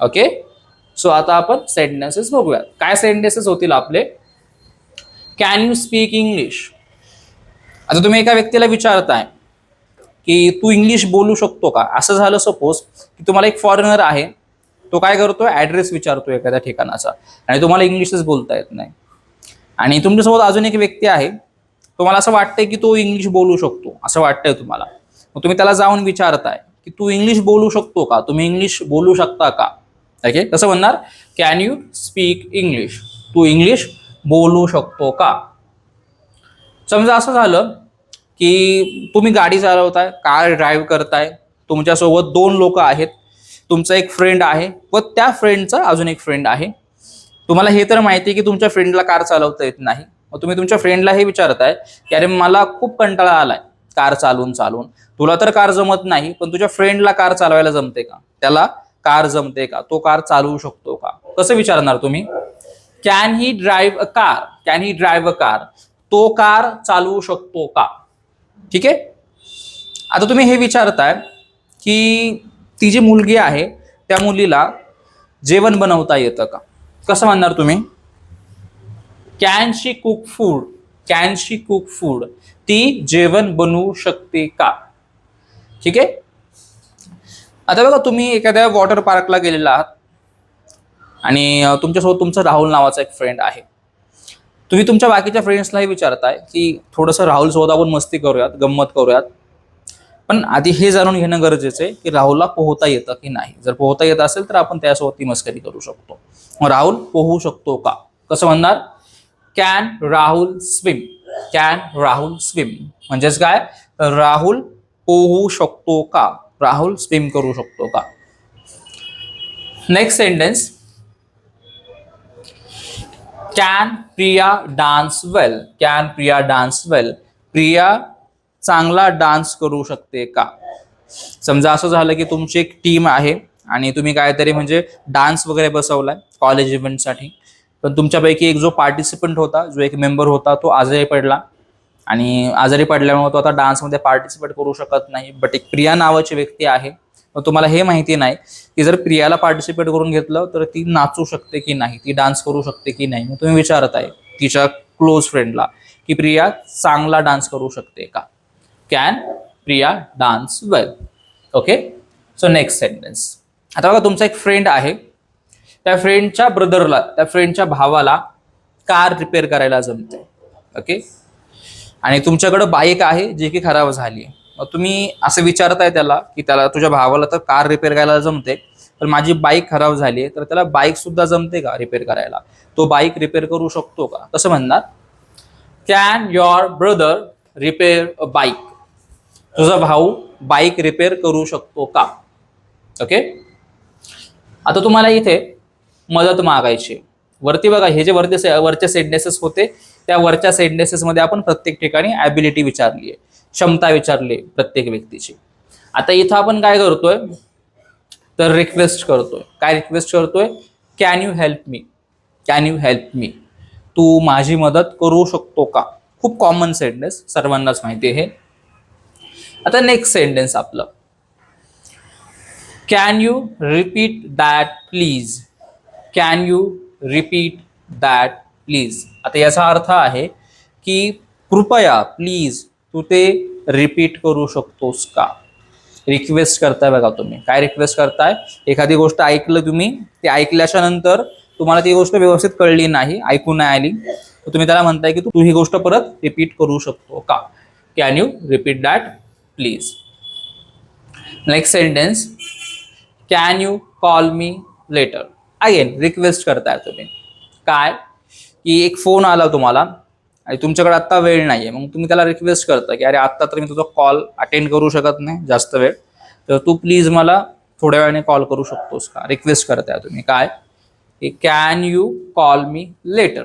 [SPEAKER 1] ओके, सो आता आपण सेंटेन्सेस बघूया. काय सेंटेन्सेस होतील आपले? Can you speak English. आता तुम्ही एका व्यक्तीला विचारताय की तू इंग्लिश बोलू शकतो का. असं झालं सपोज की तुम्हाला एक फॉरेनर आहे, तो काय करतो, ॲड्रेस विचारतो एखाद्या ठिकाणाचा आणि तुम्हाला इंग्लिशच बोलता येत नाही. आणि तुमच्यासोबत अजून एक व्यक्ती आहे, तुम्हाला असं वाटतंय की तो इंग्लिश बोलू शकतो, असं वाटतंय तुम्हाला. मग तुम्ही त्याला जाऊन विचारताय की तू इंग्लिश बोलू शकतो का, तुम्ही इंग्लिश बोलू शकता का. ओके, कसं म्हणणार? Can you speak English? तू इंग्लिश बोलू शकतो का? समजा असं झालं की तुम्ही गाडी चालवताय, कार ड्राईव्ह करताय, तुमच्यासोबत दोन लोक आहेत, तुमचा एक फ्रेंड आहे व त्या फ्रेंडचा अजून एक फ्रेंड आहे. तुम्हाला हे तर माहिती आहे की तुमच्या फ्रेंडला कार चालवता येत नाही. मग तुम्ही तुमच्या फ्रेंडला हे विचारताय की अरे मला खूप कंटाळा आलाय कार चालवून चालवून. तुला तर कार जमत नाही, पण तुझ्या फ्रेंडला कार चालवायला जमते का? त्याला कार जमते का? तो कार चालवू शकतो का? कसं विचारणार तुम्ही? Can he drive a car? Can he drive a car? तो कार चालवू शकतो का? ठीक आहे. आता तुम्ही हे विचारताय की ती जी मुलगी आहे त्या मुलीला जेवण बनवता येतं का? कसं म्हणणार तुम्ही? Can she cook food? Can she cook food? ती जेवण बनवू शकते का? ठीक आहे. आता बघा, तुम्ही एखाद्या वॉटर पार्कला गेलेला आहात आणि तुमच्यासोबत तुमचा राहुल नावाचा एक फ्रेंड आहे. तुम्ही तुमच्या बाकीच्या फ्रेंड्सलाही विचारताय की थोडंसं राहुल सोबत आपण मस्ती करूयात, गंमत करूयात. पण आधी हे जाणून घेणं गरजेचं आहे की राहुलला पोहता येतं की नाही. जर पोहता येत असेल तर आपण त्यासोबत ती मस्करी करू शकतो. मग राहुल पोहू शकतो का? कसं म्हणणार? Can Rahul swim? Can Rahul swim म्हणजेच काय? राहुल पोहू शकतो का? राहुल स्विम करू शकतो का? Next sentence, can Priya dance well? Can Priya dance well? Priya चांगला डान्स करू शकते का? समजा असं झालं की तुमची एक टीम आहे आणि तुम्ही काहीतरी म्हणजे डान्स वगैरे बसवलाय कॉलेज इव्हेंटसाठी, पण तुमच्यापैकी एक जो पार्टिसिपंट होता, जो एक मेंबर होता, तो आजारी पडला आणि आजारी पडल्यामुळे तो आता डान्समध्ये पार्टिसिपेट करू शकत नाही. बट एक प्रिया नावाची व्यक्ती आहे. मग तुम्हाला हे माहिती नाही की जर प्रियाला पार्टिसिपेट करून घेतलं तर ती नाचू शकते की नाही, ती डान्स करू शकते की नाही. मग तुम्ही विचारताय तिच्या क्लोज फ्रेंडला की प्रिया चांगला डान्स करू शकते का? Can Priya dance well? Okay. So next sentence. आता बघा, तुमचा एक फ्रेंड आहे, त्या फ्रेंडच्या ब्रदरला, त्या फ्रेंडच्या भावाला कार रिपेअर करायला जमते. ओके. आणि तुमच्याकडे बाईक आहे जी की खराब झाली आहे. मग तुम्ही असं विचारताय त्याला की त्याला, तुझ्या भावाला तर कार रिपेअर करायला जमते, पण माझी बाईक खराब झाली आहे, तर त्याला बाईक सुद्धा जमते का रिपेअर करायला? तो बाईक रिपेअर करू शकतो का? कसं म्हणणार? Can your brother repair a bike? तुझा भाऊ बाईक रिपेअर करू शकतो का? ओके. आता तुम्हाला इथे मदत मागायची. वरती बघा, हे जे वरचे सेंटेन्सेस होते, त्या वरच्या सेंटेन्सेस मध्ये आपण प्रत्येक ठिकाणी ॲबिलिटी विचारली आहे, क्षमता विचारली प्रत्येक व्यक्तीची. आता इथं आपण काय करतोय तर रिक्वेस्ट करतोय. काय रिक्वेस्ट करतोय? Can you help me? Can you help me? तू माझी मदत करू शकतो का? खूप कॉमन सेंटेन्स, सर्वांनाच माहिती आहे. आता नेक्स्ट सेंटेन्स आपलं, can you repeat that please? Can you repeat that please? आता याचा अर्थ आहे की कृपया, प्लीज तू ते रिपीट करू शकतोस का? रिक्वेस्ट करताय बघा तुम्ही. काय रिक्वेस्ट करताय? एखादी गोष्ट ऐकलं तुम्ही, ती ऐकल्याच्या नंतर तुम्हाला ती गोष्ट व्यवस्थित कळली नाही, ऐकून नाही आली, तर तुम्ही त्याला म्हणताय की तू ही गोष्ट परत रिपीट करू शकतो का? Can you repeat that please? Next sentence, can you call me letter? Again request करताय तुम्ही. काय की एक फोन आला तुम्हाला आणि तुमच्याकडे आत्ता वेळ नाहीये, मग तुम्ही त्याला रिक्वेस्ट करता की अरे आत्ता तर मी तुझा कॉल अटेंड करू शकत नाही जास्त वेळ, तर तू प्लीज मला थोड्या वेळाने कॉल करू शकतोस का? रिक्वेस्ट करताय तुम्ही. काय की can you call me later?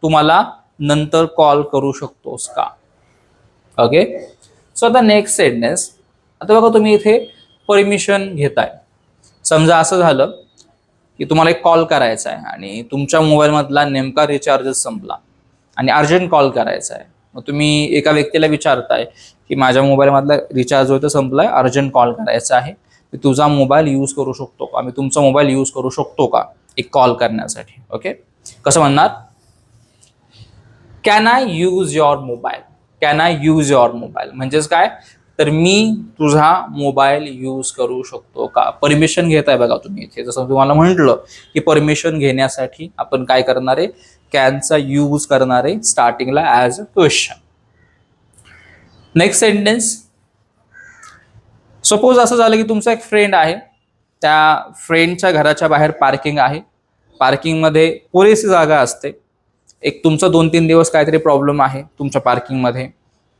[SPEAKER 1] तू मला नंतर कॉल करू शकतोस का? ओके. सो आता नेक्स्ट सेंटेन्स. आता बघा, तुम्ही इथे परमिशन घेताय. समजा असं झालं की तुम्हाला एक कॉल करायचा आहे आणि तुमच्या मोबाईलमधला नेमका रिचार्ज संपला आणि अर्जंट कॉल करायचा आहे. मग तुम्ही एका व्यक्तीला विचारताय की माझ्या मोबाईलमधला रिचार्ज होतं, संपलाय, अर्जंट कॉल करायचा आहे, मी तुझा मोबाईल यूज करू शकतो का? मी तुमचा मोबाईल यूज करू शकतो का एक कॉल करण्यासाठी? ओके. कसं म्हणणार? Can I use your mobile? Can I use your mobile म्हणजेच काय? तर मी तुझा मोबाईल यूज करू शकतो का? परमिशन घेताय बघा तुम्ही इथे. जसं तुम्हाला म्हटलं की परमिशन घेण्यासाठी आपण काय करणार आहे? कॅनचा यूज करणार आहे स्टार्टिंगला as a question. Next sentence. Suppose असं झालं की तुमचा एक फ्रेंड आहे, त्या फ्रेंडच्या घराच्या बाहेर पार्किंग आहे, पार्किंगमध्ये पुरेशी जागा असते. एक तुमचा 2-3 दिवस काहीतरी प्रॉब्लेम आहे तुमच्या पार्किंगमध्ये,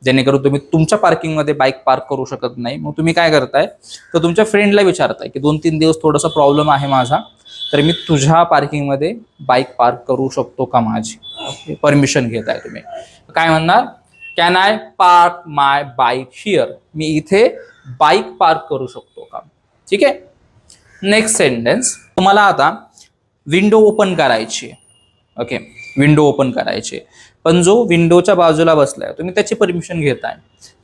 [SPEAKER 1] जेणेकरून तुम्ही तुमच्या पार्किंगमध्ये बाईक पार्क करू शकत नाही. मग तुम्ही काय करताय, तर तुमच्या फ्रेंडला विचारताय की 2-3 दिवस थोडासा प्रॉब्लेम आहे माझा, तर मी तुझ्या पार्किंगमध्ये बाईक पार्क करू शकतो का माझी, परमिशन घेताय तुम्ही. काय म्हणणार, can I park my bike here, मी इथे बाईक पार्क करू शकतो का. ठीक आहे. नेक्स्ट सेंटेन्स, तुम्हाला आता विंडो ओपन करायची. ओके, विंडो ओपन करायची, पण जो विंडोच्या बाजूला बसलाय तुम्ही त्याची परमिशन घेताय.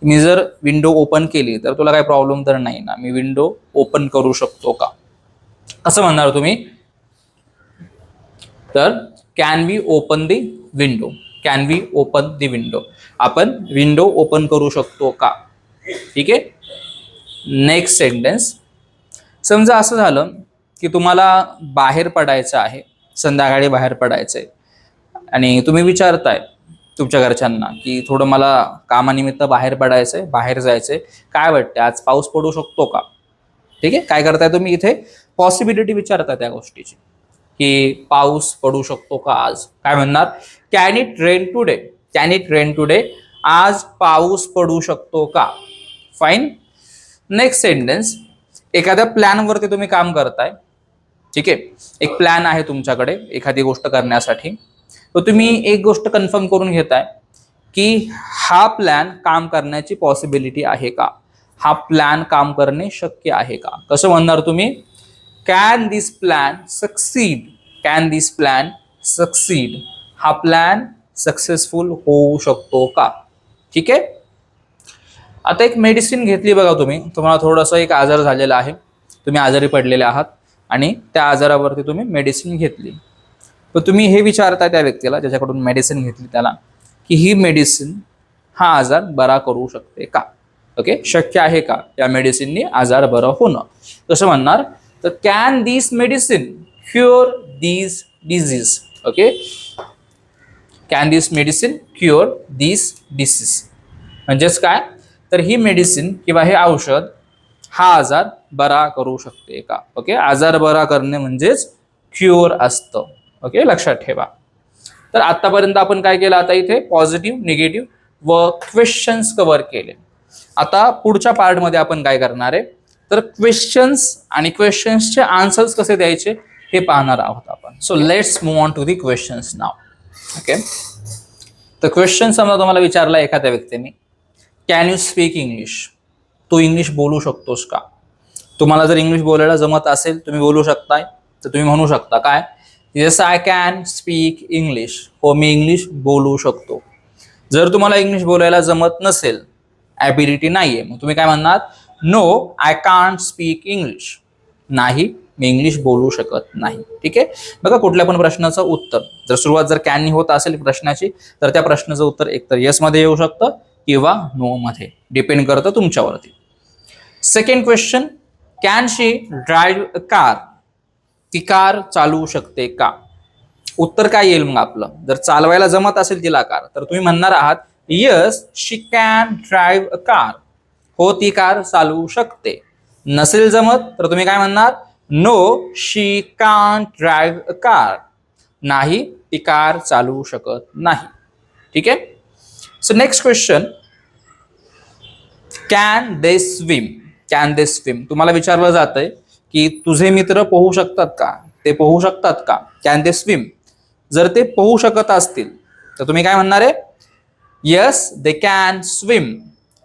[SPEAKER 1] मी जर विंडो ओपन केली तर तुला काही प्रॉब्लेम तर नाही ना, मी विंडो ओपन करू शकतो का, असं म्हणणार तुम्ही. तर can we open the window, can we open the window, आपण विंडो ओपन करू शकतो का. ठीक आहे. नेक्स्ट सेंटेन्स, समजा असं झालं की तुम्हाला बाहेर पडायचं आहे, संध्याकाळी बाहेर पडायचं आहे, आणि तुम्ही विचारताय तुमच्या घरच्यांना की थोडं मला कामानिमित्त बाहेर पडायचंय, बाहेर जायचंय, काय वाटतं आज पाऊस पडू शकतो का. ठीक आहे. काय करताय तुम्ही, इथे पॉसिबिलिटी विचारताय त्या गोष्टीची की पाऊस पडू शकतो का आज. काय म्हणणार, can it rain today, can it rain today, आज पाऊस पडू शकतो का. फाईन. नेक्स्ट सेंटेन्स, एखाद्या प्लॅनवरती तुम्ही काम करताय. ठीक आहे, एक प्लॅन आहे तुमच्याकडे एखादी गोष्ट करण्यासाठी, तर तुम्ही एक गोष्ट कन्फर्म करून घेताय की हा प्लॅन काम करण्याची पॉसिबिलिटी आहे का, हा प्लॅन काम करणे शक्य आहे का. कसं म्हणणार तुम्ही, can this plan succeed, can this plan succeed, हा प्लॅन सक्सेसफुल होऊ शकतो का. ठीक आहे. आता एक मेडिसिन घेतली बघा तुम्ही, तुम्हाला थोडासा एक आजार झालेला आहे, तुम्ही आजारी पडलेले आहात आणि त्या आजारावरती तुम्ही मेडिसिन घेतली. तर तुम्ही हे विचारताय त्या व्यक्तीला ज्याच्याकडून मेडिसिन घेतली त्याला की ही मेडिसिन हा आजार बरा करू शकते का. ओके, शक्य आहे का या मेडिसिननी आजार बरं होणं. कसं म्हणणार, तर can this medicine cure this disease. Okay, can this medicine cure this disease, म्हणजेच काय, तर ही मेडिसिन किंवा हे औषध हा आजार बरा करू शकते का. ओके, आजार बरा करणे म्हणजेच क्युअर असतं. ओके, लक्षात ठेवा. तर आतापर्यंत आपण काय केलं, आता इथे पॉझिटिव्ह, निगेटिव्ह व क्वेश्चन्स कव्हर केले. आता पुढच्या पार्टमध्ये आपण काय करणार आहे, तर क्वेश्चन्स आणि क्वेश्चन्सचे आन्सर्स कसे द्यायचे हे पाहणार आहोत आपण. So let's move on to the questions now. Okay, तर क्वेश्चन समजा तुम्हाला विचारला एखाद्या व्यक्तीने, कॅन यू स्पीक इंग्लिश, तू इंग्लिश बोलू शकतोस का. तुम्हाला जर इंग्लिश बोलायला जमत असेल तुम्ही बोलू शकताय, तर तुम्ही म्हणू शकता काय, yes I can speak English, हो मी इंग्लिश बोलू शकतो. जर तुम्हाला इंग्लिश बोलायला जमत नसेल, ॲबिलिटी नाहीये, मग तुम्ही काय म्हणणार, no I can't speak English, नाही मी इंग्लिश बोलू शकत नाही. ठीक आहे. बघा, कुठल्या पण प्रश्नाचं उत्तर जर सुरुवात जर कॅननी होत असेल प्रश्नाची, तर त्या प्रश्नाचं उत्तर एकतर येस मध्ये येऊ शकतं किंवा नो मध्ये, डिपेंड करतं तुमच्यावरती. Second question, can she drive a car, ती कार चालवू शकते का. उत्तर काय येईल मग आपलं, जर चालवायला जमत असेल तिला कार, तर तुम्ही म्हणणार आहात yes she can drive a car, हो ती कार चालवू शकते. नसेल जमत तर तुम्ही काय म्हणणार, no she can't drive a car, नाही ती कार चालवू शकत नाही. ठीक आहे. So next question, can they swim, can they swim, तुम्हाला विचारलं जातंय की तुझे मित्र पोहू शकतात का, ते पोहू शकतात का, कॅन दे स्विम. जर ते पोहू शकत असतील तर तुम्ही काय म्हणणार आहे, यस दे कॅन स्विम,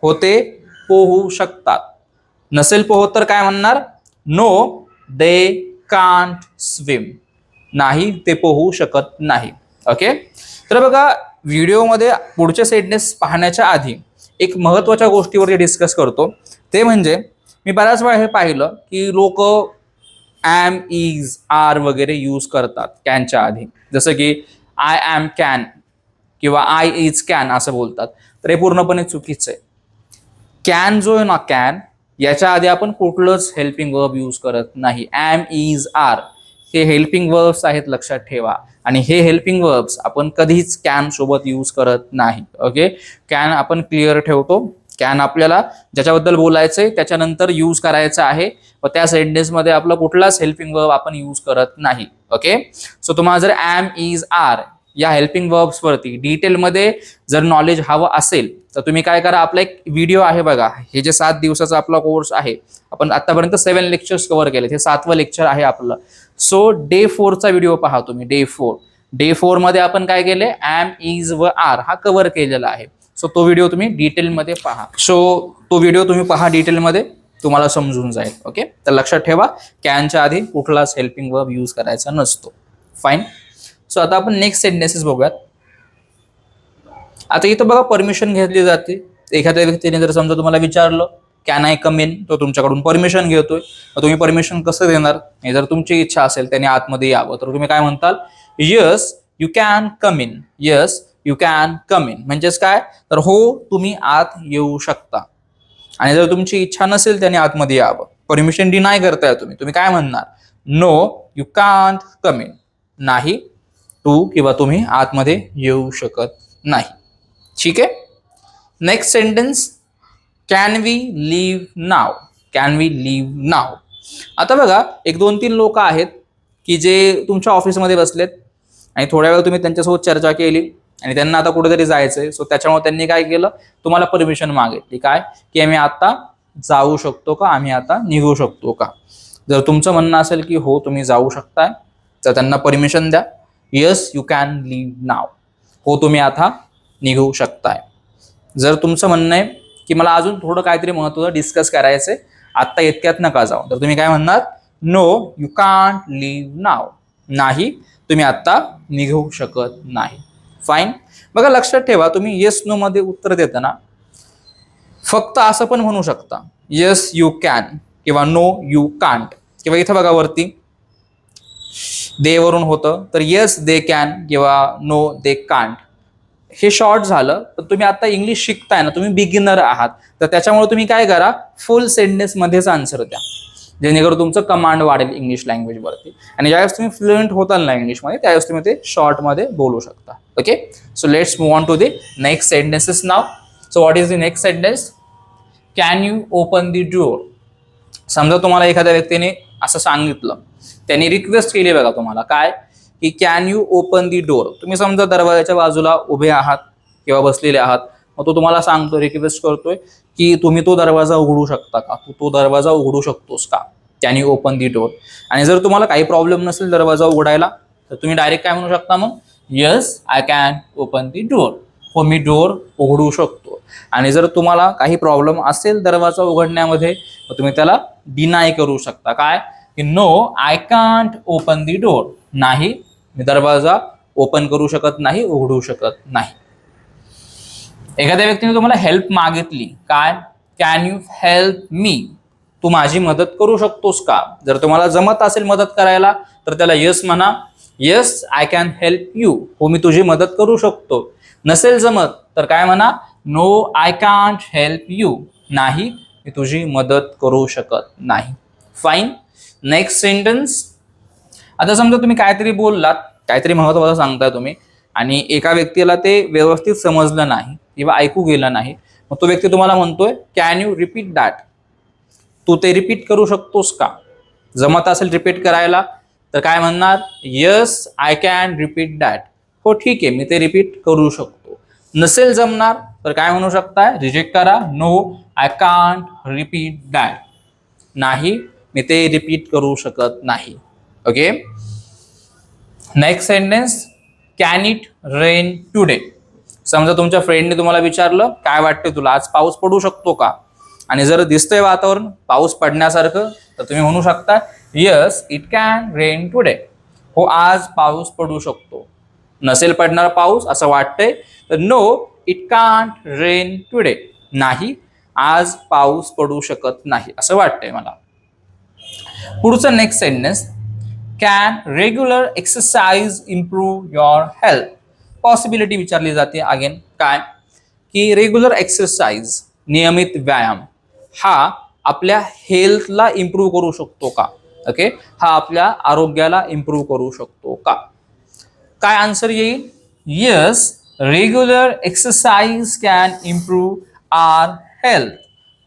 [SPEAKER 1] हो ते पोहू शकतात. नसेल पोहत तर काय म्हणणार, नो दे कांट स्विम, नाही ते पोहू शकत नाही. ओके, तर बघा व्हिडिओमध्ये पुढचे सेंटेन्स पाहण्याच्या आधी एक महत्त्वाच्या गोष्टीवर डिस्कस करतो, ते म्हणजे मी बऱ्याच वेळा हे पाहिलं की लोक ॲम, इज, आर वगैरे यूज करतात कॅनच्या आधी, जसं की आय ॲम कॅन किंवा आय इज कॅन असं बोलतात. तर हे पूर्णपणे चुकीचं आहे. कॅन जो आहे ना, कॅन, याच्या आधी आपण कुठलंच हेल्पिंग वर्ब यूज करत नाही. ॲम, इज, आर हे हेल्पिंग वर्ब्स आहेत, लक्षात ठेवा. आणि हे हेल्पिंग वर्ब्स आपण कधीच कॅन सोबत यूज करत नाही. ओके, कॅन आपण क्लिअर ठेवतो कॅन आपल्याला ज्याच्याबद्दल बोलायचंय त्याच्यानंतर यूज करायचं आहे व त्या सेंटेन्समध्ये आपला कुठलाच हेल्पिंग वर्ब आपण यूज करत नाही. ओके, सो तुम्हाला जर एम, इज, आर या हेल्पिंग वर्ब्स वरती डिटेलमध्ये जर नॉलेज हवं असेल तर तुम्ही काय करा, आपला एक व्हिडिओ आहे बघा, हे जे 7 दिवसाचा आपला कोर्स आहे, आपण आतापर्यंत 7 लेक्चर्स कव्हर केले, हे 7वं लेक्चर आहे आपलं. सो डे 4चा व्हिडिओ पहा तुम्ही, डे 4 मध्ये आपण काय केले, एम, इज व आर हा कव्हर केलेला आहे. सो तो व्हिडिओ तुम्ही डिटेलमध्ये पहा. सो तो व्हिडिओ तुम्ही पहा डिटेलमध्ये, तुम्हाला समजून जाईल. ओके, तर लक्षात ठेवा कॅनच्या आधी कुठलाच हेल्पिंग वर्ब यूज करायचा नसतो. फाईन. सो आता आपण नेक्स्ट सेंटेन्सेस बघूयात. आता इथं बघा परमिशन घेतली जाते. एखाद्या व्यक्तीने जर समजा तुम्हाला विचारलं कॅन आय कम इन, तो तुमच्याकडून परमिशन घेतोय, तर तुम्ही परमिशन कसं देणार? जर तुमची इच्छा असेल त्याने आतमध्ये यावं तर तुम्ही काय म्हणताल, yes you can come in, yes you can come in. म्हणजेच काय, तर हो तुम्ही आत येऊ शकता. आणि जर तुमची इच्छा नसेल त्याने आतमध्ये यावं, परमिशन डिनाय करताय तुम्ही काय म्हणणार, no you can't come in, नाही तू किंवा तुम्ही आतमध्ये येऊ शकत नाही. ठीक आहे. Next sentence, can we leave now, can we leave now. आता बघा एक 2-3 लोक आहेत की जे तुमच्या ऑफिसमध्ये बसलेत आणि थोड्या वेळ तुम्ही त्यांच्यासोबत चर्चा केली आणि त्यांना आता कुठेतरी जायचंय. सो त्याच्यामुळे त्यांनी काय केलं, तुम्हाला परमिशन मागितली, काय की आम्ही आता जाऊ शकतो का, आम्ही आता निघू शकतो का. जर तुमचं म्हणणं असेल की हो तुम्ही जाऊ शकताय तर त्यांना परमिशन द्या, यस यू कॅन लिव्ह नाव, हो तुम्ही आता निघू शकताय. जर तुमचं म्हणणं आहे की मला अजून थोडं काहीतरी महत्त्वाचं डिस्कस करायचंय, आत्ता इतक्यात नका जाऊ, तर तुम्ही काय म्हणणार, नो यू कांट लिव्ह नाव, नाही तुम्ही आता निघू शकत नाही. फाईन. बघा लक्षात ठेवा, तुम्ही येस नो मध्ये उत्तर देताना फक्त असं पण म्हणू शकता, येस यू कॅन किंवा नो यू कांट, किंवा इथं बघा वरती दे वरून होतं तर येस दे कॅन किंवा नो दे कांट. हे शॉर्ट झालं. तर तुम्ही आता इंग्लिश शिकताय ना, तुम्ही बिगिनर आहात, तर त्याच्यामुळे तुम्ही काय करा, फुल सेंटेन्स मध्येच आन्सर द्या, जेणेकरून तुमचं कमांड वाढेल इंग्लिश लँग्वेजवरती. आणि ज्यावेळेस तुम्ही फ्लुएंट होताल ना इंग्लिशमध्ये, त्यावेळेस तुम्ही ते शॉर्टमध्ये बोलू शकता. Okay, so let's move on to the next sentences now. So what is the next sentence, can you open the door. समजा तुम्हाला एखाद्या व्यक्तीने असं सांगितलं, त्यांनी रिक्वेस्ट केली बघा तुम्हाला, काय की can you open the door. तुम्ही समजा दरवाजाच्या बाजूला उभे आहात किंवा बसलेले आहात, मग तो तुम्हाला सांगतो, रिक्वेस्ट करतोय की तुम्ही तो दरवाजा उघडू शकता का, तू तो दरवाजा उघडू शकतोस का, can you open the door. आणि जर तुम्हाला काही प्रॉब्लेम नसेल दरवाजा उघडायला, तर तुम्ही डायरेक्ट काय म्हणू शकता मग, yes I can open the door, हो मी डोअर उघडू शकतो. आणि जर तुम्हाला काही प्रॉब्लेम असेल दरवाजा उघडण्यामध्ये, तर तुम्ही त्याला डिनाय करू शकता, काय की no I can't open the door, नाही मी दरवाजा ओपन करू शकत नाही, उघडू शकत नाही. एखाद्या व्यक्तीने तुम्हाला हेल्प मागितली, काय कॅन यू हेल्प मी, तू माझी मदत करू शकतोस का. जर तुम्हाला जमत असेल मदत करायला तर त्याला यस म्हणा, yes I can help you, हो मी तुझी मदत करू शकतो. नसेल जमत तर काय म्हणा, no I can't help you, नाही मी तुझी मदत करू शकत नाही. फाईन. Next sentence. आता समजा तुम्ही काहीतरी बोललात, काहीतरी महत्त्वाचं सांगताय तुम्ही, आणि एका व्यक्तीला ते व्यवस्थित समजलं नाही किंवा ऐकू गेलं नाही, मग तो व्यक्ती तुम्हाला म्हणतोय कॅन यू रिपीट दॅट, तू ते रिपीट करू शकतोस का. जमत असेल रिपीट करायला तर काय म्हणणार, yes I can repeat that, हो ठीक आहे मी ते रिपीट करू शकतो. नसेल जमणार तर काय म्हणू शकताय, रिजेक्ट करा, no I can't repeat that, नाही मी ते रिपीट करू शकत नाही. Okay. Next sentence, can it rain today. समजा तुमच्या फ्रेंडने तुम्हाला विचारलं, काय वाटते तुला आज पाऊस पडू शकतो का, आणि जर दिसतंय वातावरण पाऊस पडण्यासारखं, तर तुम्ही म्हणू शकता, yes it can rain today, हो आज पाऊस पडू शकतो. नसेल पडणार पाऊस असं वाटतंय तर no it can't rain today, नाही आज पाऊस पडू शकत नाही असं वाटतंय मला. पुढचं next sentence, can regular exercise improve your health. Possibility विचारली जाते अगेन, काय की रेग्युलर एक्सरसाइज, नियमित व्यायाम हा आपल्या हेल्थला इम्प्रूव्ह करू शकतो का. ओके, हा आपल्या आरोग्याला इम्प्रूव्ह करू शकतो का. काय आन्सर येईल, yes regular exercise can improve our health.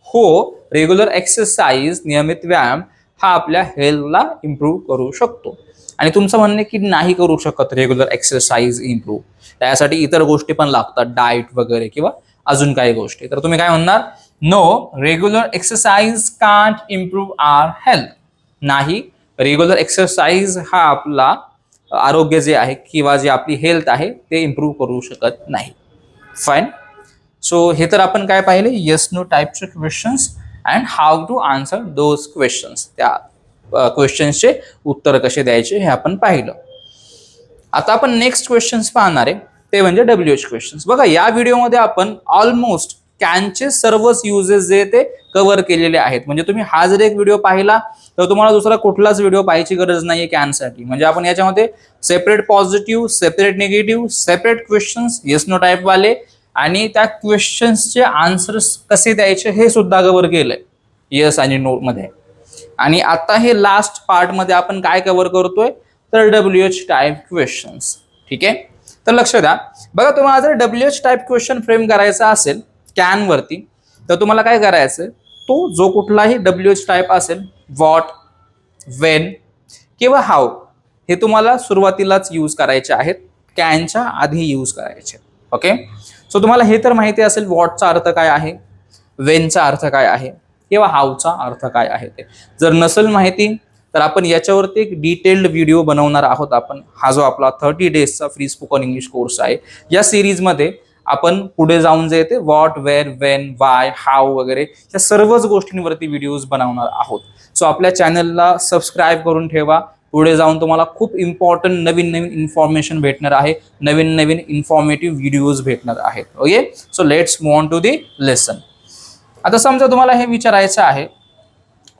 [SPEAKER 1] हो, रेग्युलर एक्सरसाइज, नियमित व्यायाम हा आपल्या हेल्थला इम्प्रूव्ह करू शकतो. आणि तुमचं म्हणणे की नाही करू शकत रेग्युलर एक्सरसाइज इम्प्रूव्ह, त्यासाठी इतर गोष्टी पण लागतात, डाएट वगैरे किंवा अजून काही गोष्टी. तर तुम्ही काय म्हणणार? No, regular exercise can't improve our health. नाही, रेग्युलर एक्सरसाइज हा आपला आरोग्य जे आहे किंवा जे आपली हेल्थ आहे ते इम्प्रूव्ह करू शकत नाही. फाईन. सो हे तर आपण काय पाहिले? येस नो टाईपचे questions and how to answer those questions. त्या क्वेश्चन्सचे उत्तर कसे द्यायचे हे आपण पाहिलं. आता आपण नेक्स्ट क्वेश्चन्स पाहणार आहे, ते म्हणजे WH क्वेश्चन्स. बघा, या व्हिडिओमध्ये आपण ऑलमोस्ट कॅनचे सर्वच युजेस जे ते कव्हर केलेले आहेत. म्हणजे तुम्ही हा जर एक व्हिडिओ पाहिला तर तुम्हाला दुसरा कुठलाच व्हिडिओ पाहायची गरज नाहीये कॅनसाठी. म्हणजे आपण याच्यामध्ये separate positive, separate negative, separate questions, yes no type वाले आणि त्या क्वेश्चन्सचे आन्सर्स कसे द्यायचे हे सुद्धा कव्हर केलंय येस आणि नो मध्ये. आणि आता हे लास्ट पार्ट मध्ये आपण काय कव्हर करतोय? तर WH टाईप क्वेश्चन्स. ठीक आहे, तर लक्ष द्या. बघा, तुम्हाला जर WH टाईप क्वेश्चन फ्रेम करायचा असेल कॅन वरती, तर तुम्हाला काय करायचं? तो जो कुठलाही WH टाईप असेल, व्हॉट, वेन किंवा हाऊ, हे तुम्हाला सुरुवातीलाच यूज करायचे आहेत, कॅनच्या आधी यूज करायचे. ओके, सो तुम्हाला हे तर माहिती असेल व्हॉटचा अर्थ काय आहे, वेनचा अर्थ काय आहे किंवा हाऊचा अर्थ काय आहे ते. जर नसेल माहिती तर आपण याच्यावरती एक डिटेल्ड व्हिडिओ बनवणार आहोत आपण. हा जो आपला 30 डेजचा फ्री स्पोकन इंग्लिश कोर्स आहे, या सिरीजमध्ये आपण पुढे जाऊन जे ते what, where, when, why, how वगैरे या सर्वच गोष्टींवरती व्हिडिओज बनवणार आहोत. सो आपल्या चॅनलला सबस्क्राईब करून ठेवा. पुढे जाऊन तुम्हाला खूप इम्पॉर्टंट नवीन नवीन इन्फॉर्मेशन भेटणार आहे, नवीन नवीन इन्फॉर्मेटिव्ह व्हिडिओज भेटणार आहेत. Okay, so let's move on to the lesson. आता समजा तुम्हाला हे विचारायचं आहे,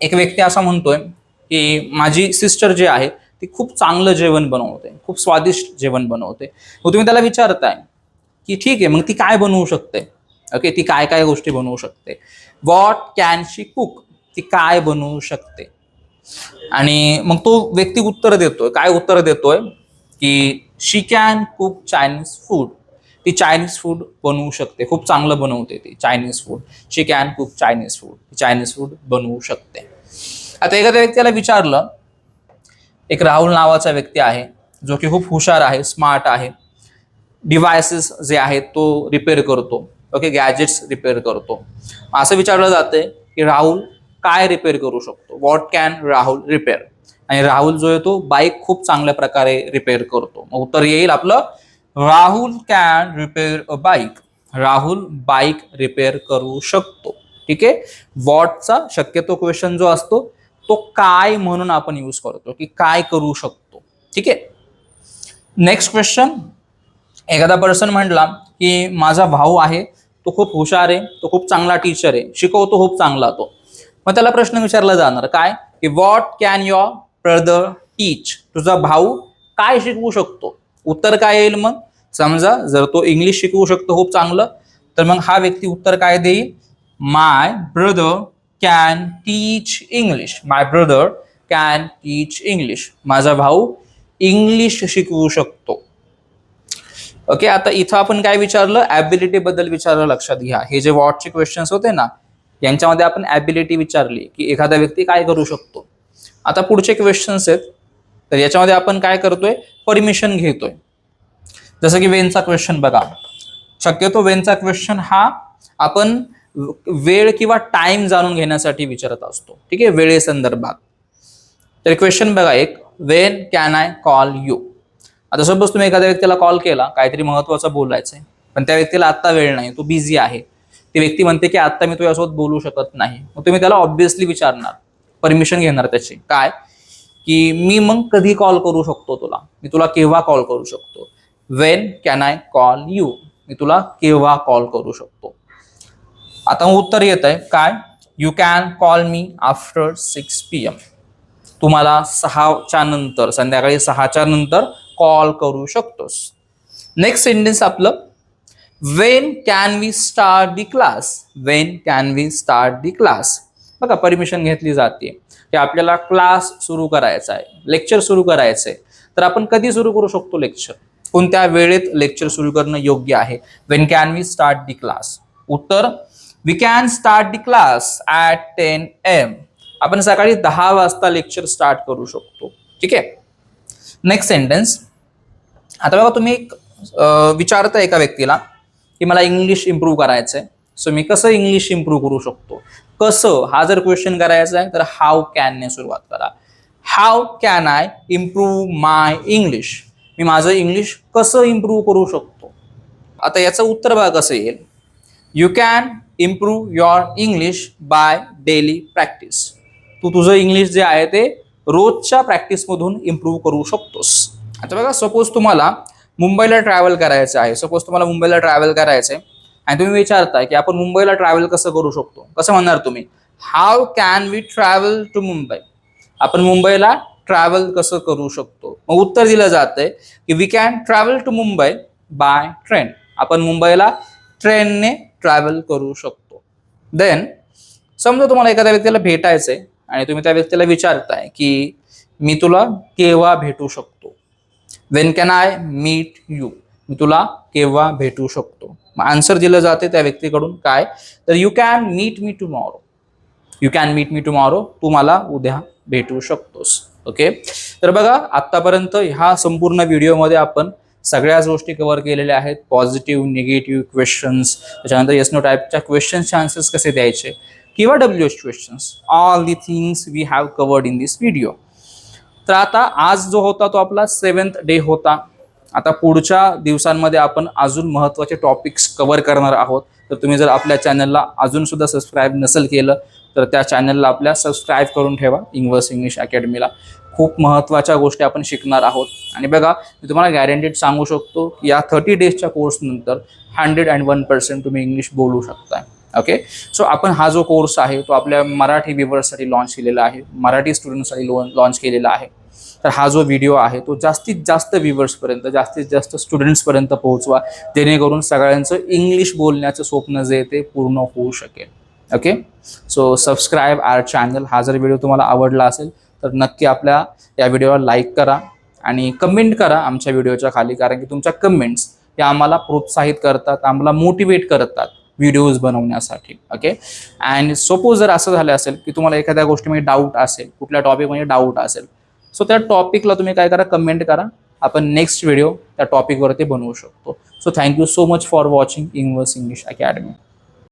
[SPEAKER 1] एक व्यक्ती असा म्हणतोय की माझी सिस्टर जी आहे ती खूप चांगलं जेवण बनवते, खूप स्वादिष्ट जेवण बनवते. मग तुम्ही त्याला विचारताय की ठीक आहे, मग ती काय बनवू शकते? ओके, ती काय काय गोष्टी बनवू शकते? What can she cook? ती काय बनवू शकते? आणि मग तो व्यक्ती उत्तर देतोय, काय उत्तर देतोय? की शी कॅन कुक चायनीज फूड. ती चायनीज फूड बनवू शकते, खूप चांगलं बनवते ती Chinese food. She can cook Chinese food. Chinese food बनवू शकते. आता एखाद्या व्यक्तीला विचारलं, एक राहुल नावाचा व्यक्ती आहे जो की खूप हुशार आहे, स्मार्ट आहे, डिव्हायसेस जे आहेत तो रिपेअर करतो. ओके, गॅजेट्स रिपेअर करतो. असं विचारलं जातंय की राहुल काय रिपेअर करू शकतो? What can Rahul repair? आणि राहुल जो आहे तो बाईक खूप चांगल्या प्रकारे रिपेअर करतो. मग उत्तर येईल आपलं Rahul can repair a bike. Rahul bike repair करू शकतो. ठीक आहे, व्हॉटचा शक्यतो क्वेश्चन जो असतो तो काय म्हणून आपण यूज करतो, की काय करू शकतो. ठीक आहे, नेक्स्ट क्वेश्चन. एखादा पर्सन म्हटला की माझा भाऊ आहे, तो खूप हुशार आहे, तो खूप चांगला टीचर आहे, शिकवतो खूप चांगला तो. मग त्याला प्रश्न विचारला जाणार काय? की व्हॉट कॅन युअर ब्रदर टीच? तुझा भाऊ काय शिकवू शकतो? उत्तर काय येईल मग? समजा जर तो इंग्लिश शिकवू शकतो खूप चांगलं, तर मग हा व्यक्ती उत्तर काय देईल? My brother can teach English. My brother can teach English. माझा भाऊ इंग्लिश शिकवू शकतो. ओके, आता इथं आपण काय विचारलं? ॲबिलिटी बद्दल विचारलं. लक्षात घ्या, हे जे व्हॉटचे क्वेश्चन्स होते ना, यांच्यामध्ये आपण ॲबिलिटी विचारली की एखादा व्यक्ती काय करू शकतो. आता पुढचे क्वेश्चन्स आहेत, तर याच्यामध्ये आपण काय करतोय? परमिशन घेतोय. जसं की वेनचा क्वेश्चन बघा, शक्यतो वेनचा क्वेश्चन हा आपण वेळ किंवा टाइम जाणून घेण्यासाठी विचारत असतो. ठीक आहे, वेळेसंदर्भात. तर क्वेश्चन बघा एक, Wien can I call you? आता सपोज तुम्ही एखाद्या व्यक्तीला कॉल केला, काहीतरी महत्वाचं बोलायचंय, पण त्या व्यक्तीला आत्ता वेळ नाही, तो बिझी आहे. ती व्यक्ती म्हणते की आत्ता मी तुझ्यासोबत बोलू शकत नाही. मग तुम्ही त्याला ऑब्व्हियसली विचारणार, परमिशन घेणार त्याची, काय की मी मग कधी कॉल करू शकतो तुला? मी तुला केव्हा कॉल करू शकतो? When can I call you? मी तुला केव्हा कॉल करू शकतो? आता उत्तर येत आहे काय? You can call me after 6 PM. तुम्हाला 6च्या नंतर, संध्याकाळी 6च्या नंतर कॉल करू शकतोस. नेक्स्ट सेंटेन्स आपलं, when can we start the class? When can we start the class? बघा, परमिशन घेतली जाते की आपल्याला क्लास सुरू करायचा आहे, लेक्चर सुरू करायचं आहे, तर आपण कधी सुरू करू शकतो लेक्चर? कोणत्या वेळेत लेक्चर सुरू करणं योग्य आहे? When can we start the class? उत्तर we can start the class at 10 AM. आपण सकाळी 10 वाजता लेक्चर स्टार्ट करू शकतो. ठीक आहे. Next sentence. आता बघा तुम्ही विचारता एका व्यक्तीला की मला इंग्लिश इम्प्रूव्ह करायचं आहे, सो मी कसं इंग्लिश इम्प्रूव्ह करू शकतो, कसं, हा जर क्वेश्चन करायचा आहे तर हाऊ कॅनने सुरुवात करा. How can I improve my English. मी माझं इंग्लिश कसं इम्प्रूव्ह करू शकतो. आता याचं उत्तर बघा कसं येईल. You can improve your English by daily practice. तू तुझं इंग्लिश जे आहे ते रोजच्या प्रॅक्टिसमधून इम्प्रूव्ह करू शकतोस. आता बघा सपोज तुम्हाला मुंबईला ट्रॅव्हल करायचं आहे, आणि तुम्ही विचारताय की आपण मुंबईला ट्रॅव्हल कसं करू शकतो. कसं म्हणणार तुम्ही. How can we travel to Mumbai. आपण मुंबईला ट्रॅव्हल कसं करू शकतो. मग उत्तर दिलं जातंय की we can travel to Mumbai by train. आपण मुंबईला ट्रेनने ट्रॅव्हल करू शकतो. देन समजा तुम्हाला एखाद्या व्यक्तीला भेटायचंय आणि तुम्ही त्या व्यक्तीला विचारताय की मी तुला केव्हा भेटू शकतो. When can I meet you. मी तुला केव्हा भेटू शकतो. मग आन्सर दिलं जाते त्या व्यक्तीकडून काय, तर you can meet me tomorrow. You can meet me tomorrow. तू मला उद्या भेटू शकतोस. ओके. तर बघा आतापर्यंत ह्या संपूर्ण व्हिडिओमध्ये आपण सगळ्याच गोष्टी कव्हर केलेल्या आहेत. पॉझिटिव्ह, निगेटिव्ह क्वेश्चन्स, त्याच्यानंतर येस नो टाईपच्या क्वेश्चन्सचे आन्सर्स कसे द्यायचे किंवा WH questions. All the things we have covered in this video. तर आता आज जो होता तो आपला 7th डे होता. आता पुढच्या दिवसांमध्ये आपण अजून महत्त्वाचे टॉपिक्स कव्हर करणार आहोत. तर तुम्ही जर आपल्या चॅनलला अजून सुद्धा सबस्क्राईब नसेल केलं तर त्या चॅनलला आपल्या सबस्क्राईब करून ठेवा. इन्व्हर्स इंग्लिश अकॅडमीला खूप महत्त्वाच्या गोष्टी आपण शिकणार आहोत. आणि बघा मी तुम्हाला गॅरंटीड सांगू शकतो की या 30 डेजच्या कोर्सनंतर 101% तुम्ही इंग्लिश बोलू शकताय. ओके. सो आपण हा जो कोर्स आहे तो आपल्या मराठी व्ह्युअर्ससाठी लॉन्च केलेला आहे, मराठी स्टुडंट्ससाठी लॉन्च केलेला आहे. तर हा जो व्हिडिओ आहे तो जास्तीत जास्त व्ह्युअर्सपर्यंत, जास्तीत जास्त स्टुडंट्सपर्यंत पोहोचवा, जेणेकरून सगळ्यांचं इंग्लिश बोलण्याचं स्वप्न जे ते पूर्ण होऊ शकेल. ओके. सो सबस्क्राईब आवर चॅनल. हा जर व्हिडिओ तुम्हाला आवडला असेल तर नक्की आपल्या या व्हिडिओला लाईक करा आणि कमेंट करा आमच्या व्हिडिओच्या खाली, कारण की तुमच्या कमेंट्स या आम्हाला प्रोत्साहित करतात, आम्हाला मोटिवेट करतात व्हिडिओज बनवण्यासाठी. ओके. अँड सपोज जर असं झालं असेल की तुम्हाला एखाद्या गोष्टीमध्ये डाऊट असेल, कुठल्या टॉपिकमध्ये डाऊट असेल, सो त्या टॉपिकला तुम्ही काय करा, कमेंट करा. आपण नेक्स्ट व्हिडिओ त्या टॉपिकवरती बनवू शकतो. So thank you so much for watching inverse English academy.